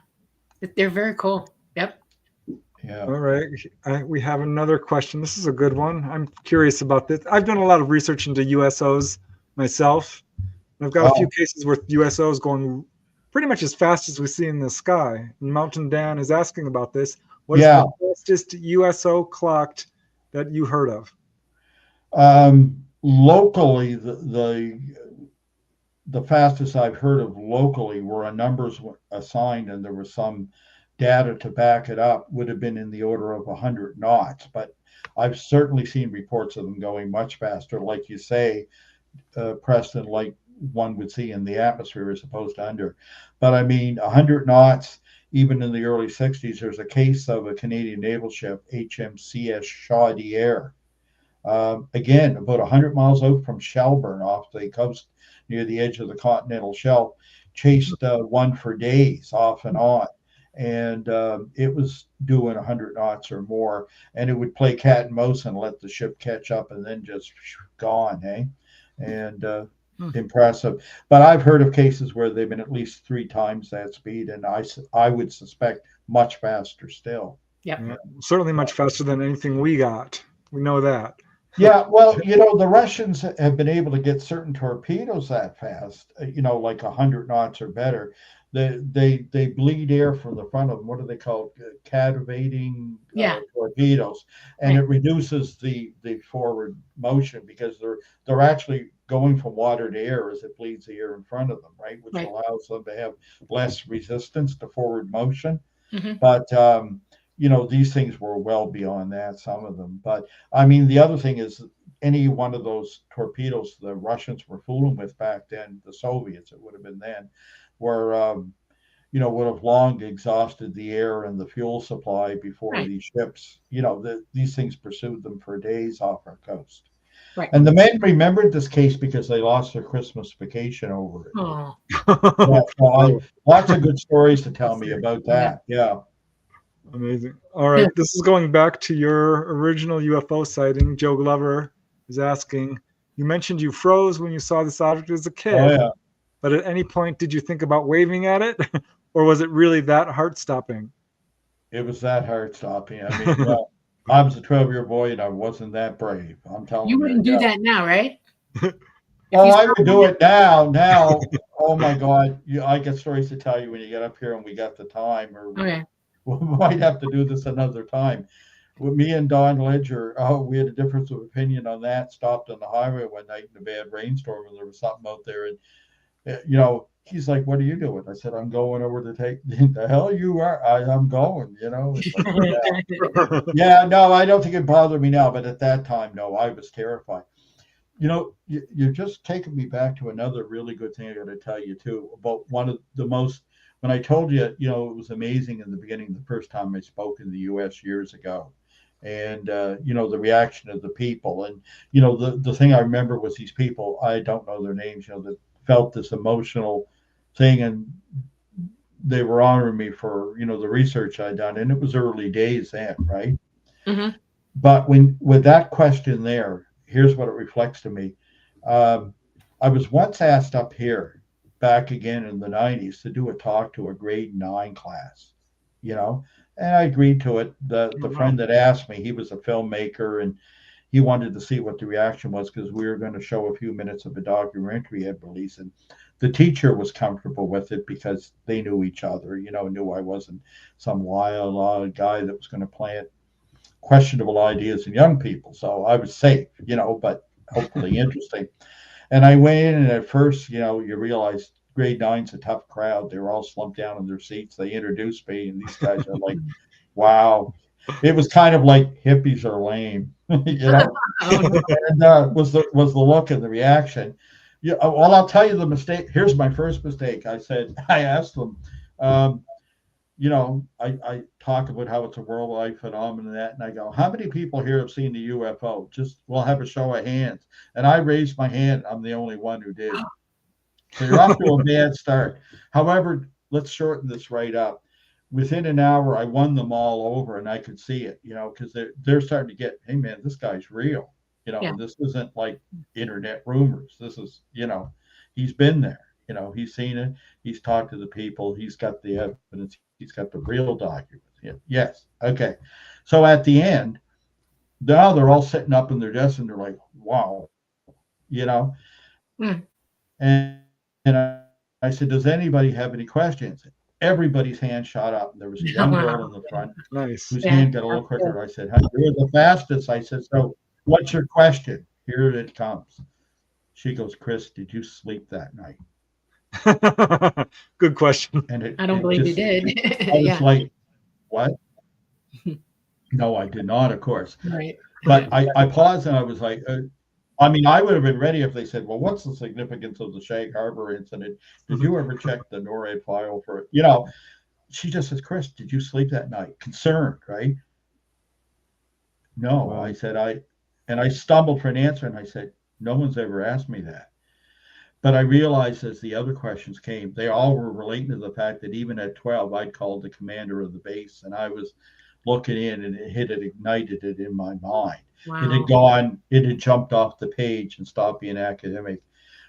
They're very cool. Yep. Yeah. All right. We have another question. This is a good one. I'm curious about this. I've done a lot of research into USOs myself. I've got a few Oh, cases with USOs going pretty much as fast as we see in the sky. And Mountain Dan is asking about this. What is yeah. the fastest USO clocked that you heard of? Locally, the fastest I've heard of locally, where a numbers assigned and there was some data to back it up, would have been in the order of 100 knots. But I've certainly seen reports of them going much faster, like you say, Preston, like one would see in the atmosphere as opposed to under. But I mean, 100 knots, even in the early 60s, there's a case of a Canadian naval ship, HMCS Chaudière. Again, about 100 miles out from Shelburne off the coast near the edge of the continental shelf, chased one for days off and on. And it was doing 100 knots or more. And it would play cat and mouse and let the ship catch up and then just gone, eh? And impressive. But I've heard of cases where they've been at least 3 times that speed. And I would suspect much faster still. Yep. Yeah, certainly much faster than anything we got. We know that. Yeah, well, you know, the Russians have been able to get certain torpedoes that fast, you know, like 100 knots or better. They bleed air from the front of them. What are they called? Cativating Yeah. torpedoes, and Right. it reduces the forward motion because they're actually going from water to air as it bleeds the air in front of them, right? Which Right. allows them to have less resistance to forward motion. Hmm. But you know, these things were well beyond that, some of them. But I mean, the other thing is any one of those torpedoes the Russians were fooling with back then, the Soviets, it would have been then, were you know, would have long exhausted the air and the fuel supply before Right. these ships, you know, these things pursued them for days off our coast. Right. And the men remembered this case because they lost their Christmas vacation over it. Oh. Yeah, so lots of good stories to tell me about that. Yeah. Amazing. All right. This is going back to your original UFO sighting. Joe Glover is asking, you mentioned you froze when you saw this object as a kid, Oh, yeah. but at any point did you think about waving at it? Or was it really that heart-stopping? It was that heart stopping. I mean, yeah, I was a 12-year boy and I wasn't that brave. I'm telling You you. wouldn't do Yeah. that now, right? If Oh, you I saw would do it- it now. Now, oh my God, I get stories to tell you when you get up here and we got the time, or Okay. we might have to do this another time. With me and Don Ledger, we had a difference of opinion on that. Stopped on the highway one night in a bad rainstorm, and there was something out there, and you know, he's like, "What are you doing?" I said, "I'm going over to take." The hell you are! I'm going. You know, it's like, yeah, no, I don't think it bothered me now, but at that time, no, I was terrified. You know, you're just taking me back to another really good thing I got to tell you too about one of the most. When I told you, you know, it was amazing in the beginning, the first time I spoke in the U.S. years ago, and you know, the reaction of the people, and you know, the thing I remember was these people. I don't know their names, you know, that felt this emotional thing, and they were honoring me for, you know, the research I'd done, and it was early days then, right? Hmm. But when with that question there, here's what it reflects to me. Um, I was once asked up here back again in the 90s to do a talk to a grade 9 class, you know, and I agreed to it. The friend that asked me, he was a filmmaker and he wanted to see what the reaction was because we were going to show a few minutes of a documentary I'd released. And the teacher was comfortable with it because they knew each other, you know, knew I wasn't some wild guy that was going to plant questionable ideas in young people. So I was safe, you know, but hopefully interesting. And I went in, and at first, you know, you realize grade 9's a tough crowd. They were all slumped down in their seats. They introduced me, and these guys are like, wow. It was kind of like hippies are lame, you know. Oh, no. And was the look and the reaction. Yeah, well, I'll tell you the mistake. Here's my first mistake. I asked them, you know, I talk about how it's a worldwide phenomenon and that, and I go, how many people here have seen the UFO? Just we'll have a show of hands. And I raised my hand. I'm the only one who did. So you're off to a bad start. However, let's shorten this right up. Within an hour, I won them all over, and I could see it, because they're starting to get, hey man, this guy's real. Yeah. This isn't like internet rumors. This is, he's been there. He's seen it. He's talked to the people. He's got the evidence. He's got the real documents. Yeah. Yes. Okay. So at the end, now they're all sitting up in their desks and they're like, wow, Mm. And I said, does anybody have any questions? Everybody's hand shot up. There was a young girl in the front Nice. whose hand got a little quicker. I said, hey, you're the fastest. I said, so what's your question? Here it comes. She goes, Chris, did you sleep that night? Good question. And I don't believe you did. I was like, what? No, I did not, of course. Right. But I paused and I was like, I would have been ready if they said, well, what's the significance of the Shag Harbor incident? Did you ever check the NORAD file for it? She just says, Chris, did you sleep that night? Concerned, right? No, Wow. I said, I stumbled for an answer and I said, no one's ever asked me that. But I realized as the other questions came, they all were relating to the fact that even at 12, I'd called the commander of the base and I was looking in and it had ignited it in my mind. Wow. It had jumped off the page and stopped being academic.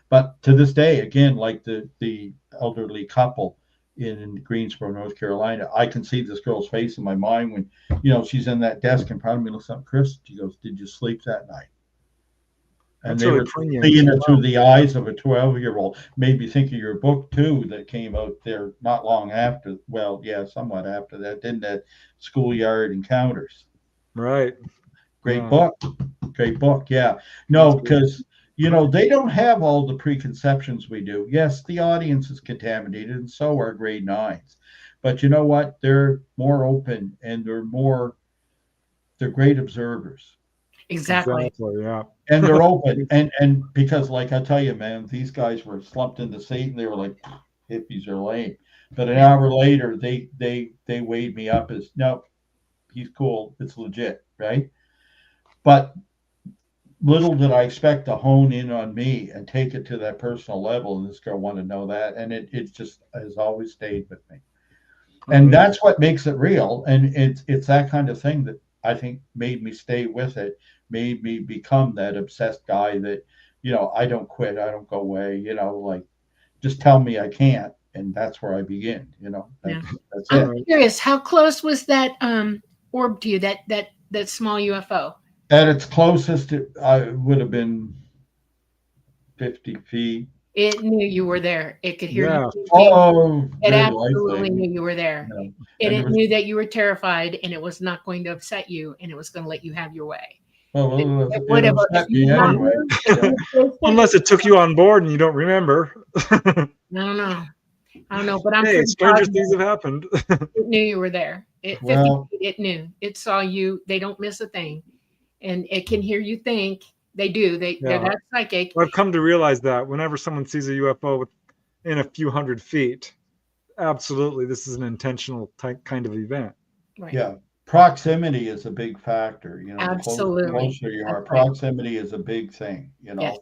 But to this day, again, like the elderly couple in Greensboro, North Carolina, I can see this girl's face in my mind when, she's in that desk in front of me, looks up, Chris, she goes, did you sleep that night? And That's they really were poignant. seeing it through the eyes of a 12-year-old. Made me think of your book too, that came out there not long after. Well, yeah, somewhat after that, didn't it? Schoolyard Encounters. Right. Great Wow. book. Yeah. No, because they don't have all the preconceptions we do. Yes, the audience is contaminated, and so are grade 9s. But you know what? They're more open and they're great observers. Exactly. Yeah. And they're open. And because, like I tell you, man, these guys were slumped into Satan. They were like, hippies are lame. But an hour later, they weighed me up as, no, he's cool. It's legit, right? But little did I expect to hone in on me and take it to that personal level. And this girl wanted to know that. And it just has always stayed with me. And that's what makes it real. And it's that kind of thing that I think made me stay with it, made me become that obsessed guy that, I don't quit. I don't go away, like just tell me I can't. And that's where I begin, that's I'm it. curious, how close was that orb to you, that small UFO? At its closest, I would have been 50 feet. It knew you were there. It could hear you. Oh, It very absolutely likely. knew you were there. And It knew that you were terrified and it was not going to upset you and it was going to let you have your way. Well, It would have upset me anyway. Unless it took you on board and you don't remember. I don't know, but I'm Hey, pretty stranger positive things have happened. it knew you were there. It 50 Well- feet, it knew. It saw you. They don't miss a thing. And it can hear you think. They do. They're that psychic. I've come to realize that whenever someone sees a UFO in a few hundred feet, absolutely, this is an intentional kind of event. Right. Yeah. Proximity is a big factor. Absolutely. The closer you are, That's right. proximity is a big thing. Yes.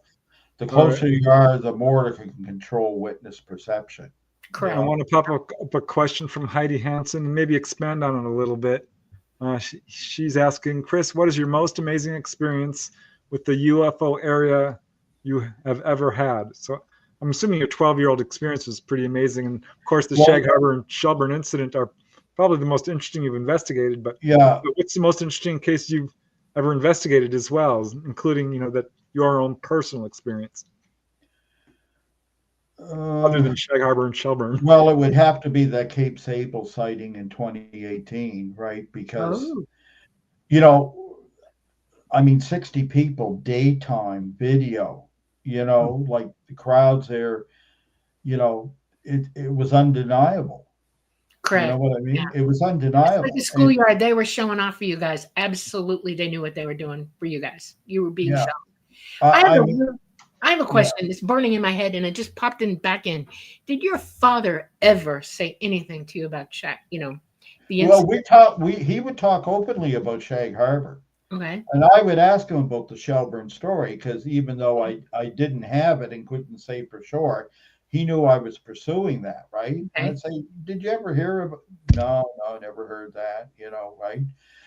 The closer you are, the more it can control witness perception. Correct. I want to pop up a question from Heidi Hansen and maybe expand on it a little bit. She's asking, Chris, what is your most amazing experience with the UFO area you have ever had? So I'm assuming your 12-year-old experience was pretty amazing. And of course, the Shag Harbor and Shelburne incident are probably the most interesting you've investigated. But what's the most interesting case you've ever investigated as well, including, that your own personal experience? Other than Shag Harbor and Shelburne. Well, it would have to be that Cape Sable sighting in 2018, right? Because, 60 people, daytime video, like the crowds there, it was undeniable. Correct. You know what I mean? Yeah. It was undeniable. It's like the schoolyard, they were showing off for you guys. Absolutely, they knew what they were doing for you guys. You were being shown. I have a question. It's burning in my head, and it just popped back in. Did your father ever say anything to you about Shag? The incident? Well, he would talk openly about Shag Harbor. Okay. And I would ask him about the Shelburne story because even though I didn't have it and couldn't say for sure, he knew I was pursuing that, right? And Okay. I'd say, "Did you ever hear of?" No, no, never heard that. Right?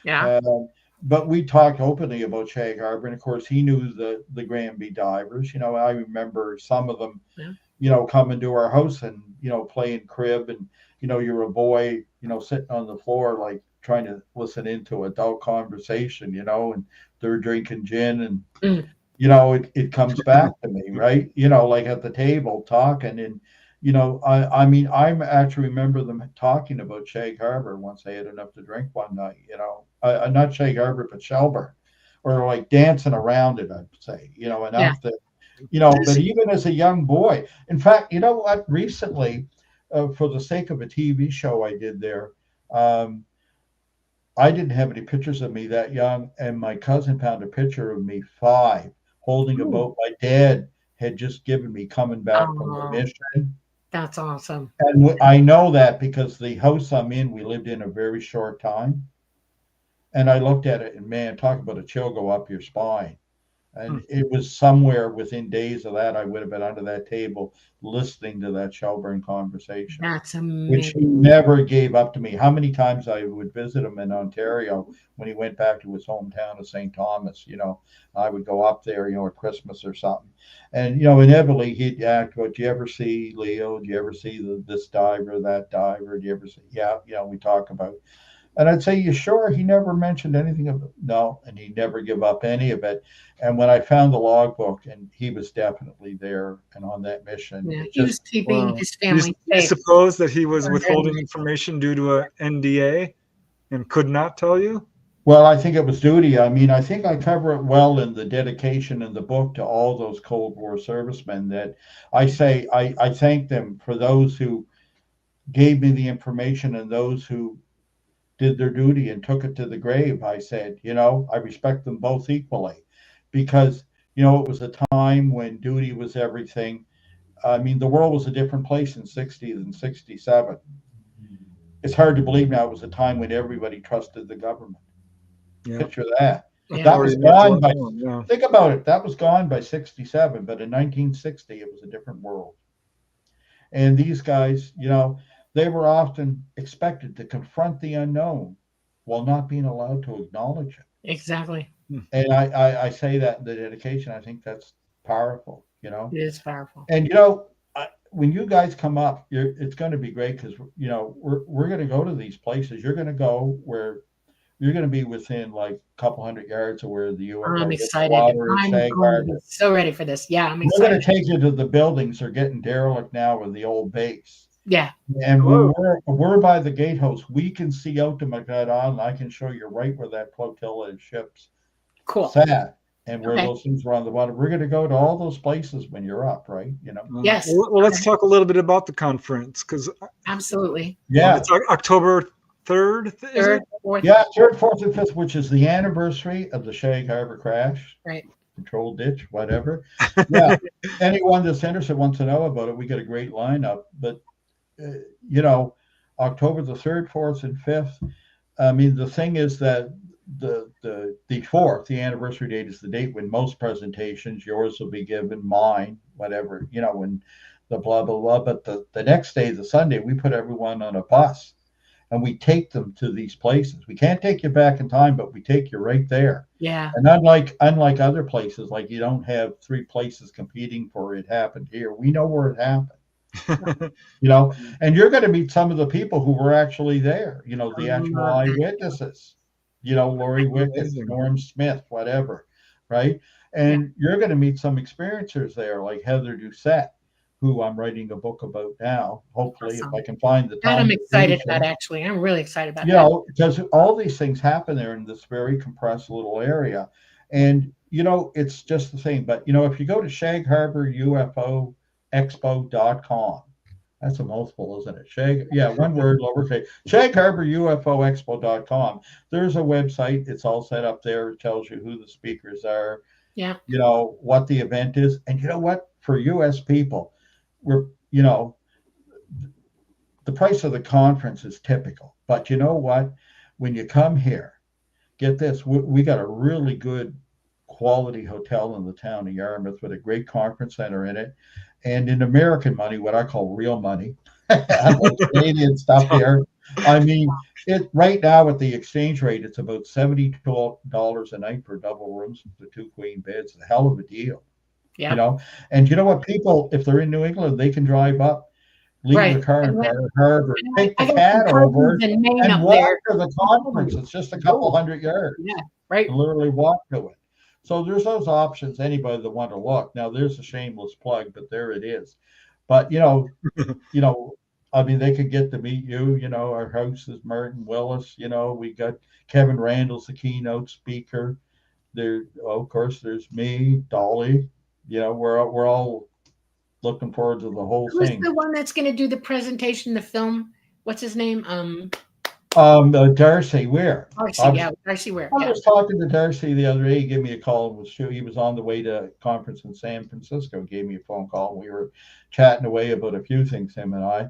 Yeah. Um, but we talked openly about Shag Harbor, and of course, he knew the Granby divers. I remember some of them, Yeah. coming to our house and playing crib, and you're a boy, sitting on the floor like trying to listen into adult conversation, and they're drinking gin, and Mm. it comes back to me, right? Like at the table talking, and I mean, I actually remember them talking about Shag Harbor once they had enough to drink one night. Not Shag Harbor, but Shelburne, or like dancing around it. I'd say, Yeah. enough that But even as a young boy, in fact, you know what? Recently, for the sake of a TV show I did there, um, I didn't have any pictures of me that young, and my cousin found a picture of me 5 holding a Ooh. boat my dad had just given me coming back from the Oh, mission. that's awesome. And I know that because the house I'm in, we lived in a very short time. And I looked at it, and man, talk about a chill go up your spine. Hmm. And it was somewhere within days of that, I would have been under that table listening to that Shelburne conversation, That's which he amazing. never gave up to me. How many times I would visit him in Ontario when he went back to his hometown of St. Thomas, I would go up there, at Christmas or something. And, inevitably he'd ask, well, do you ever see Leo? Do you ever see this diver, that diver? Do you ever see, yeah, we talk about. And I'd say, you sure? He never mentioned anything of it. No, and he never give up any of it. And when I found the logbook, and he was definitely there and on that mission, Yeah. it He just, was keeping Wow. his Do you, family do you safe. suppose that he was Or any- withholding information due to a NDA and could not tell you? well, I think it was duty. I mean, I think I cover it well in the dedication in the book to all those Cold War servicemen that I say I thank them for those who gave me the information and those who did their duty and took it to the grave. I said, I respect them both equally because, it was a time when duty was everything. I mean, the world was a different place in 60 than 67. It's hard to believe now it was a time when everybody trusted the government. Yeah. Picture that. Yeah. That was Authority meant a gone lot by, more. Yeah. think about it, that was gone by 67, but in 1960, it was a different world. And these guys, they were often expected to confront the unknown while not being allowed to acknowledge it. Exactly. And I say that in the dedication. I think that's powerful, It is powerful. And when you guys come up, it's going to be great because we're going to go to these places. You're going to go where you're going to be within like a couple hundred yards of where the I'm UFO hit the excited. water at I'm Shag going to be Harbor. so ready for this. Yeah, I'm We're going excited. to take you to the buildings. They're getting derelict now with the old base. Yeah. And when Whoa. we're by the gatehouse, we can see out to Macdad Island. I can show you right where that flotilla of ships Cool. sat and where Okay. those things were on the bottom. We're going to go to all those places when you're up, right? Yes. Well, let's talk a little bit about the conference because Absolutely. Yeah. it's October 3rd, is Third, it? fourth. Yeah, 3rd, 4th, and 5th, which is the anniversary of the Shag Harbor crash. Right. Control ditch, whatever. Yeah. Anyone that's interested wants to know about it. We got a great lineup. But, October the 3rd, 4th, and 5th. I mean, the thing is that the 4th, the anniversary date, is the date when most presentations, yours will be given, mine, whatever, when the blah, blah, blah. But the next day, the Sunday, we put everyone on a bus and we take them to these places. We can't take you back in time, but we take you right there. Yeah. And unlike other places, like you don't have 3 places competing for it happened here. We know where it happened. And you're going to meet some of the people who were actually there, the actual Love that. eyewitnesses, Lori Wickett, Amazing. Norm Smith, whatever, right? And you're going to meet some experiencers there, like Heather Doucette, who I'm writing a book about now. Hopefully, Awesome. if I can find the That time. I'm to excited finish about, it. actually. I'm really excited about that. Because all these things happen there in this very compressed little area. And, it's just the same. But, if you go to Shag Harbor UFO Expo.com, that's a mouthful, isn't it? One word, lowercase. Shag Harbor UFO Expo.com. There's a website. It's all set up there. It tells you who the speakers are, Yeah. what the event is. And you know what? For U.S. people, the price of the conference is typical. But you know what? When you come here, get this, we got a really good quality hotel in the town of Yarmouth with a great conference center in it. And in American money, what I call real money, like Canadian stuff here. I mean, it right now at the exchange rate, it's about $72 a night for double rooms with the two queen beds. A hell of a deal, you Yeah. know. And you know what? People, if they're in New England, they can drive up, leave their Right. car in Bar Harbor, take I the got some cat over, cousins in Maine and up walk there. to the conference. It's just a couple hundred yards. Yeah. Right. Literally walk to it. So there's those options. Anybody that want to look. Now there's a shameless plug, but there it is. But you know, I mean, they could get to meet you. You know, our host is Martin Willis. You know, we got Kevin Randall's the keynote speaker. There, of course, there's me, Dolly. You know, we're all looking forward to the whole Who's thing. the one that's going to do the presentation, the film? What's his name? Darcy Weir. Darcy. Yeah, Darcy Ware. I Yeah. was talking to Darcy the other day. He gave me a call. He was on the way to a conference in San Francisco. Gave me a phone call. We were chatting away about a few things, him and I.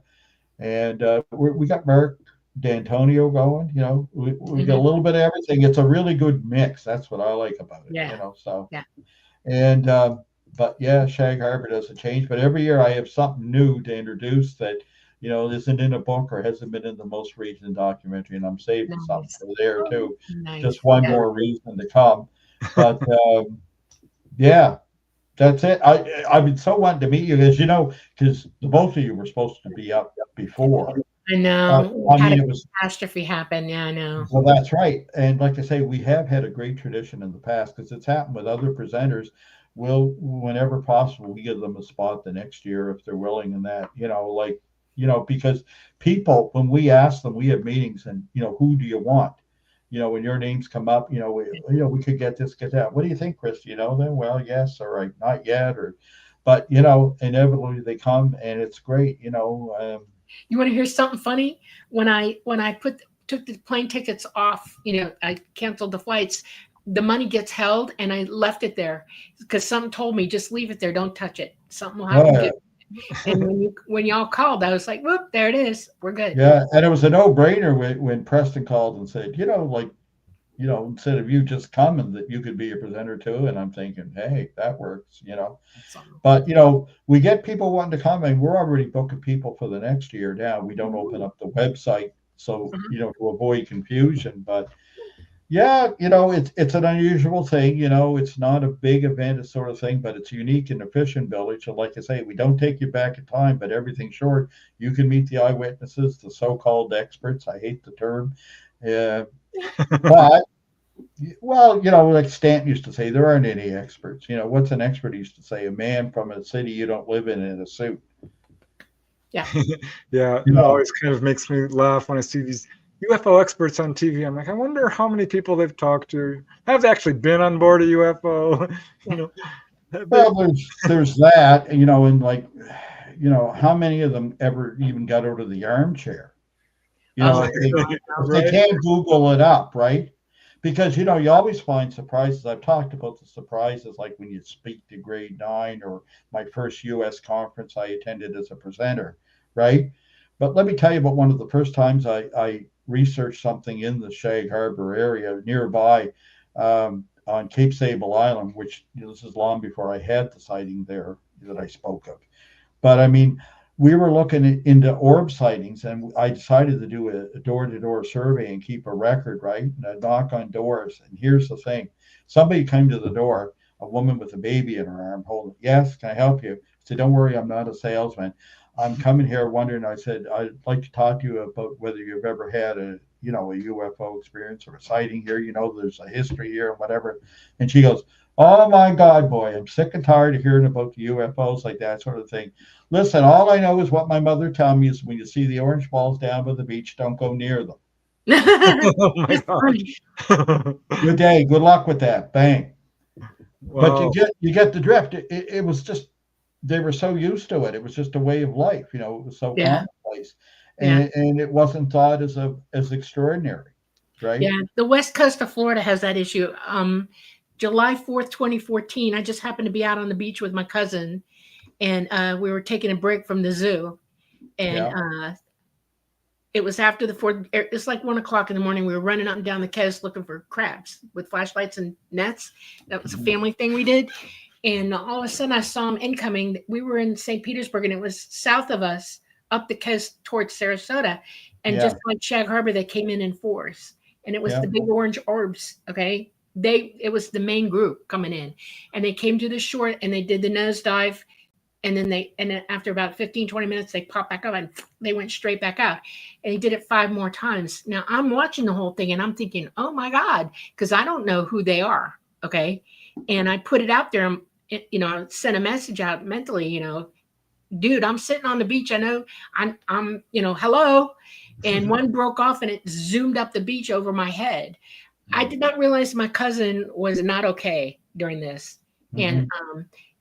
And we got Mark D'Antonio going. You know, we got a little bit of everything. It's a really good mix. That's what I like about it. Yeah. You know, so Yeah. and but yeah, Shag Harbor doesn't change. But every year I have something new to introduce that isn't in a book or hasn't been in the most recent documentary, and I'm saving something for there too. Nice. Just one more reason to come. But yeah, that's it. I've been so wanting to meet you because the both of you were supposed to be up before. I know. I mean, it was catastrophe happen. Yeah, I know. well, that's right. And like I say, we have had a great tradition in the past because it's happened with other presenters. Whenever possible, we give them a spot the next year if they're willing, and that because people, when we ask them, we have meetings, and who do you want? When your names come up, we could get this, get that. What do you think, Chris? Do you know them? Well, yes, all right, not yet, but inevitably they come, and it's great. You want to hear something funny? When I took the plane tickets off, I canceled the flights. The money gets held, and I left it there because something told me just leave it there, don't touch it. Something will happen. Yeah. And when y'all called, I was like, "Whoop, there it is. We're good." Yeah, and it was a no-brainer when Preston called and said, instead of you just coming, that you could be a presenter too. And I'm thinking, hey, that works, But we get people wanting to come, and we're already booking people for the next year now. We don't open up the website, so to avoid confusion. But yeah, it's an unusual thing. It's not a big event, a sort of thing, but it's unique in the fishing village. So, like I say, we don't take you back in time, but everything's short. You can meet the eyewitnesses, the so-called experts. I hate the term, but like Stanton used to say, there aren't any experts. What's an expert? He used to say, a man from a city you don't live in a suit. Yeah, yeah. It always kind of makes me laugh when I see these UFO experts on TV. I'm like, I wonder how many people they've talked to have actually been on board a UFO. Well, there's that, and like, how many of them ever even got out of the armchair? If they can't Google it up, right? Because you always find surprises. I've talked about the surprises, like when you speak to grade 9 or my first U.S. conference I attended as a presenter, right? But let me tell you about one of the first times I researched something in the Shag Harbor area nearby on Cape Sable Island, which this is long before I had the sighting there that I spoke of. But I mean, we were looking into orb sightings, and I decided to do a door-to-door survey and keep a record, right? And I'd knock on doors. And here's the thing. Somebody came to the door, a woman with a baby in her arm, holding, yes, can I help you? I said, don't worry, I'm not a salesman. I'm coming here wondering, I said, I'd like to talk to you about whether you've ever had a UFO experience or a sighting here. There's a history here and whatever. And she goes, oh my God, boy, I'm sick and tired of hearing about the UFOs, like that sort of thing. Listen, all I know is what my mother told me is when you see the orange balls down by the beach, don't go near them. Oh my God. Good day. Good luck with that. Bang. Wow. But you get the drift. It was just, they were so used to it. It was just a way of life. It was so commonplace. And it wasn't thought as extraordinary, right? Yeah, the west coast of Florida has that issue. July 4th, 2014, I just happened to be out on the beach with my cousin, and we were taking a break from the zoo. And it was after the 4th, it's like 1 o'clock in the morning. We were running up and down the coast looking for crabs with flashlights and nets. That was a family thing we did. And all of a sudden I saw him incoming. We were in St. Petersburg, and it was south of us up the coast towards Sarasota. And Yeah. just like Shag Harbor, they came in force. And it was Yeah. the big orange orbs. Okay. It was the main group coming in, and they came to the shore and they did the nosedive. And then after about 15, 20 minutes, they popped back up and they went straight back out. And he did it 5 more times. Now I'm watching the whole thing and I'm thinking, oh my God, because I don't know who they are. Okay. And I put it out there, sent a message out mentally, dude, I'm sitting on the beach. I know I'm hello. And one broke off and it zoomed up the beach over my head. I did not realize my cousin was not okay during this. And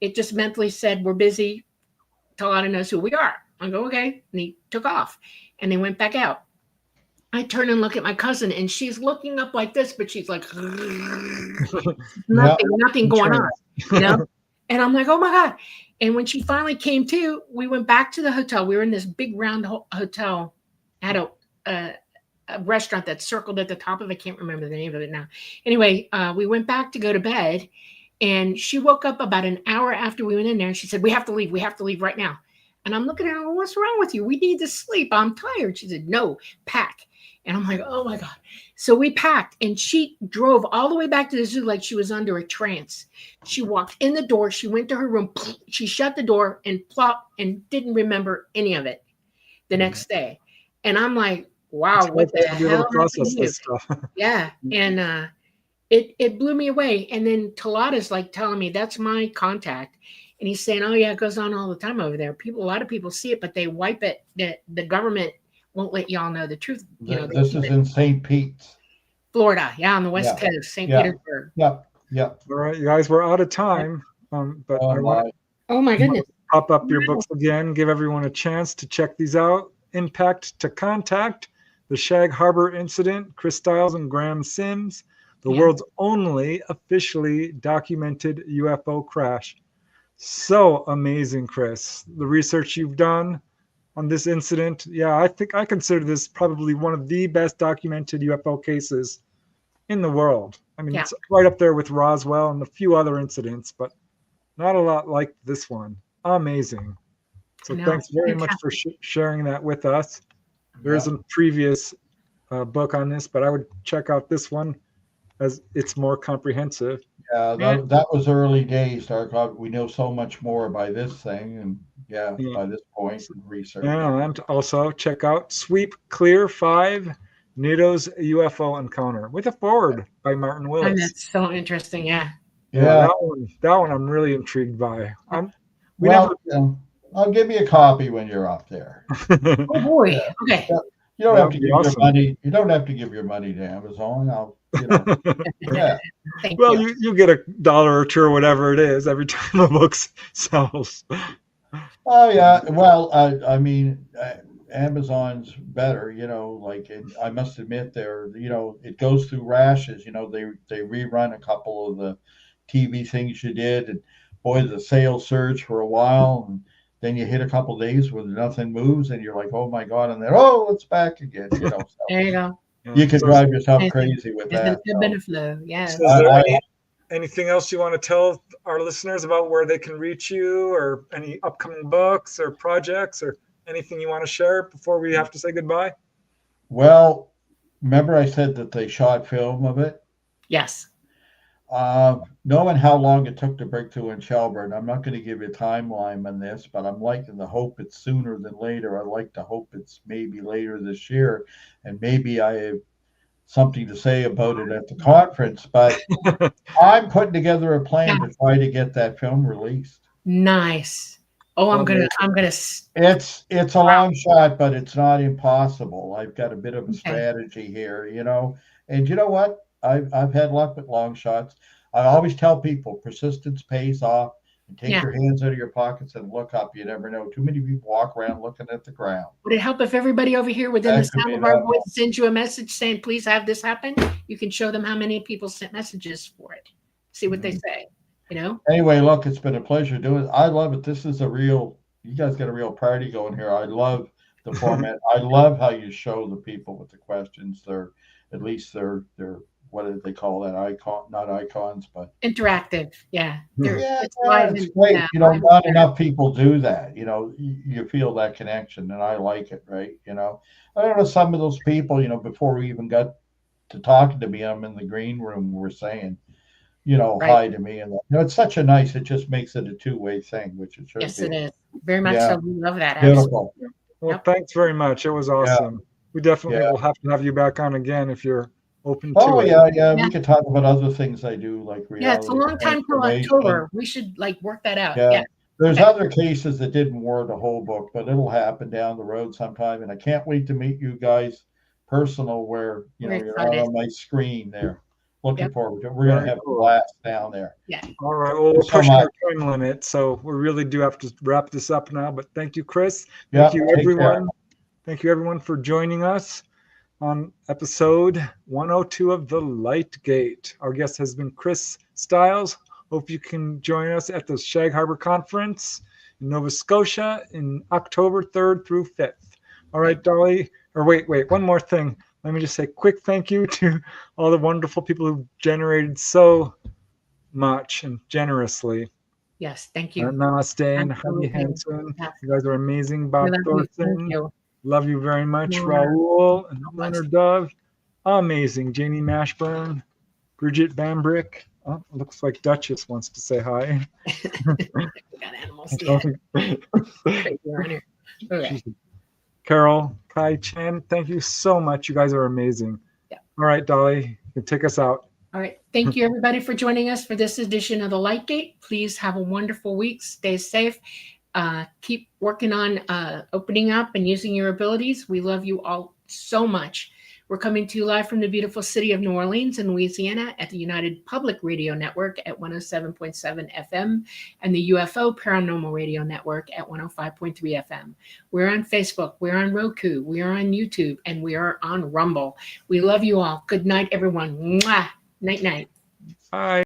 it just mentally said, we're busy. Talana knows who we are. I go, okay. And he took off and they went back out. I turn and look at my cousin and she's looking up like this, but she's like, nothing going on, And I'm like, oh my God. And when she finally came to, we went back to the hotel. We were in this big round hotel, had a restaurant that's circled at the top of it. I can't remember the name of it now. Anyway, we went back to go to bed. And she woke up about an hour after we went in there and she said, we have to leave. We have to leave right now. And I'm looking at her, what's wrong with you? We need to sleep. I'm tired. She said, no, pack. And I'm like, oh my God. So we packed and she drove all the way back to the zoo like she was under a trance. She walked in the door. She went to her room. She shut the door and plopped and didn't remember any of it the next day. And I'm like, wow, what the hell? Yeah. And, it blew me away. And then Talata's like telling me that's my contact. And he's saying, oh yeah, it goes on all the time over there. A lot of people see it, but they wipe it. The government won't let y'all know the truth. This is in St. Pete's, Florida. Yeah. On the West Coast, St. Petersburg. Yep. All right, you guys, we're out of time. But oh my goodness. Pop up your books again. Give everyone a chance to check these out. Impact to Contact, The Shag Harbor Incident, Chris Stiles and Graham Sims. The world's only officially documented UFO crash. So amazing, Chris. The research you've done on this incident. Yeah, I think I consider this probably one of the best documented UFO cases in the world. I mean, it's right up there with Roswell and a few other incidents, but not a lot like this one. Amazing. So thanks very much for sharing that with us. There is a previous book on this, but I would check out this one, as it's more comprehensive. Yeah, that was early days, Dark. We know so much more by this thing, and by this point in research. Yeah, and also check out Sweep Clear 5, NATO's UFO Encounter, with a foreword by Martin Willis. And that's so interesting, Yeah, that one I'm really intrigued by. I'll give you a copy when you're up there. Oh boy, okay. You don't have to give your money. You don't have to give your money to Amazon. Well, you get $1 or $2 or whatever it is every time a book sells. Oh yeah, well, I mean, Amazon's better. I must admit, it goes through rashes. They rerun a couple of the TV things you did, and boy, the sales surge for a while, and then you hit a couple of days where nothing moves, and you're like, oh my God, and then it's back again. So. There you go. You can drive yourself crazy with that. Yes. So is there anything else you want to tell our listeners about where they can reach you, or any upcoming books or projects, or anything you want to share before we have to say goodbye? Well, remember I said that they shot film of it? Yes. Knowing how long it took to break through in Shelburne, I'm not going to give you a timeline on this, but I'm liking to hope it's sooner than later. I like to hope it's maybe later this year, and maybe I have something to say about it at the conference. But I'm putting together a plan to try to get that film released. Nice. Oh, I'm gonna. It's a long shot, but it's not impossible. I've got a bit of a strategy here, And you know what? I've had luck with long shots. I always tell people persistence pays off, and take your hands out of your pockets and look up. You never know. Too many people walk around looking at the ground. Would it help if everybody over here within the sound of our voice sends you a message saying, please have this happen? You can show them how many people sent messages for it. See what they say, Anyway, look, it's been a pleasure doing it. I love it. This is you guys got a real party going here. I love the format. I love how you show the people with the questions. They're what did they call that? Icon, not icons, but Interactive. Yeah. yeah, It's live it's and great. yeah, You know, live not and enough people do that. You know, you feel that connection, and I like it, right? You know, I don't know, some of those people, you know, before we even got to talking to me, I'm in the green room, were saying, you know, right. hi to me, and you know, it's such a nice. It just makes it a two-way thing, which it should Yes, it be. is. Very much Yeah, so. We love that. Absolutely. beautiful. Well, Yep. thanks very much. It was Yeah, awesome. We definitely yeah. will have to have you back on again if you're open to Oh it. yeah, yeah. Yeah. We could talk about other things I do, like Yeah. It's a reality long time till transformation. October. We should like work that out. Yeah. Yeah. There's Okay. other cases that didn't warrant a whole book, but it'll happen down the road sometime. And I can't wait to meet you guys personal where, you We're know, you're not excited. on my screen there. Looking Yep. forward to it. We're going Very to have a cool. blast down there. Yeah. All right. Well, we're Thanks so pushing much. our time limit, so we really do have to wrap this up now. But thank you, Chris. Yeah. Thank you, Take care. everyone. Thank you, everyone, for joining us on episode 102 of The Light Gate. Our guest has been Chris Stiles. Hope you can join us at the Shag Harbor Conference in Nova Scotia in October 3rd through 5th. All right, Dolly. Or wait, one more thing. Let me just say a quick thank you to all the wonderful people who've generated so much and generously. Yes. Thank you. Namaste and Heidi Absolutely. Hansen. Yes. You guys are amazing. We Bob love you. Thank Thorson. you. Love you very much. Honor. Raul and God bless. Leonard Dove. Amazing. Janie Mashburn. Bridget Bambrick. Oh, looks like Duchess wants to say hi. We got animals. Yeah. Crazy honor. Okay. Carol, Kai Chen, thank you so much. You guys are amazing. Yeah. All right, Dolly, you can take us out. All right. Thank you, everybody, for joining us for this edition of The Light Gate. Please have a wonderful week. Stay safe. Keep working on opening up and using your abilities. We love you all so much. We're coming to you live from the beautiful city of New Orleans in Louisiana at the United Public Radio Network at 107.7 FM and the UFO Paranormal Radio Network at 105.3 FM. We're on Facebook, we're on Roku, we are on YouTube, and we are on Rumble. We love you all. Good night, everyone. Mwah. Night, night. Bye.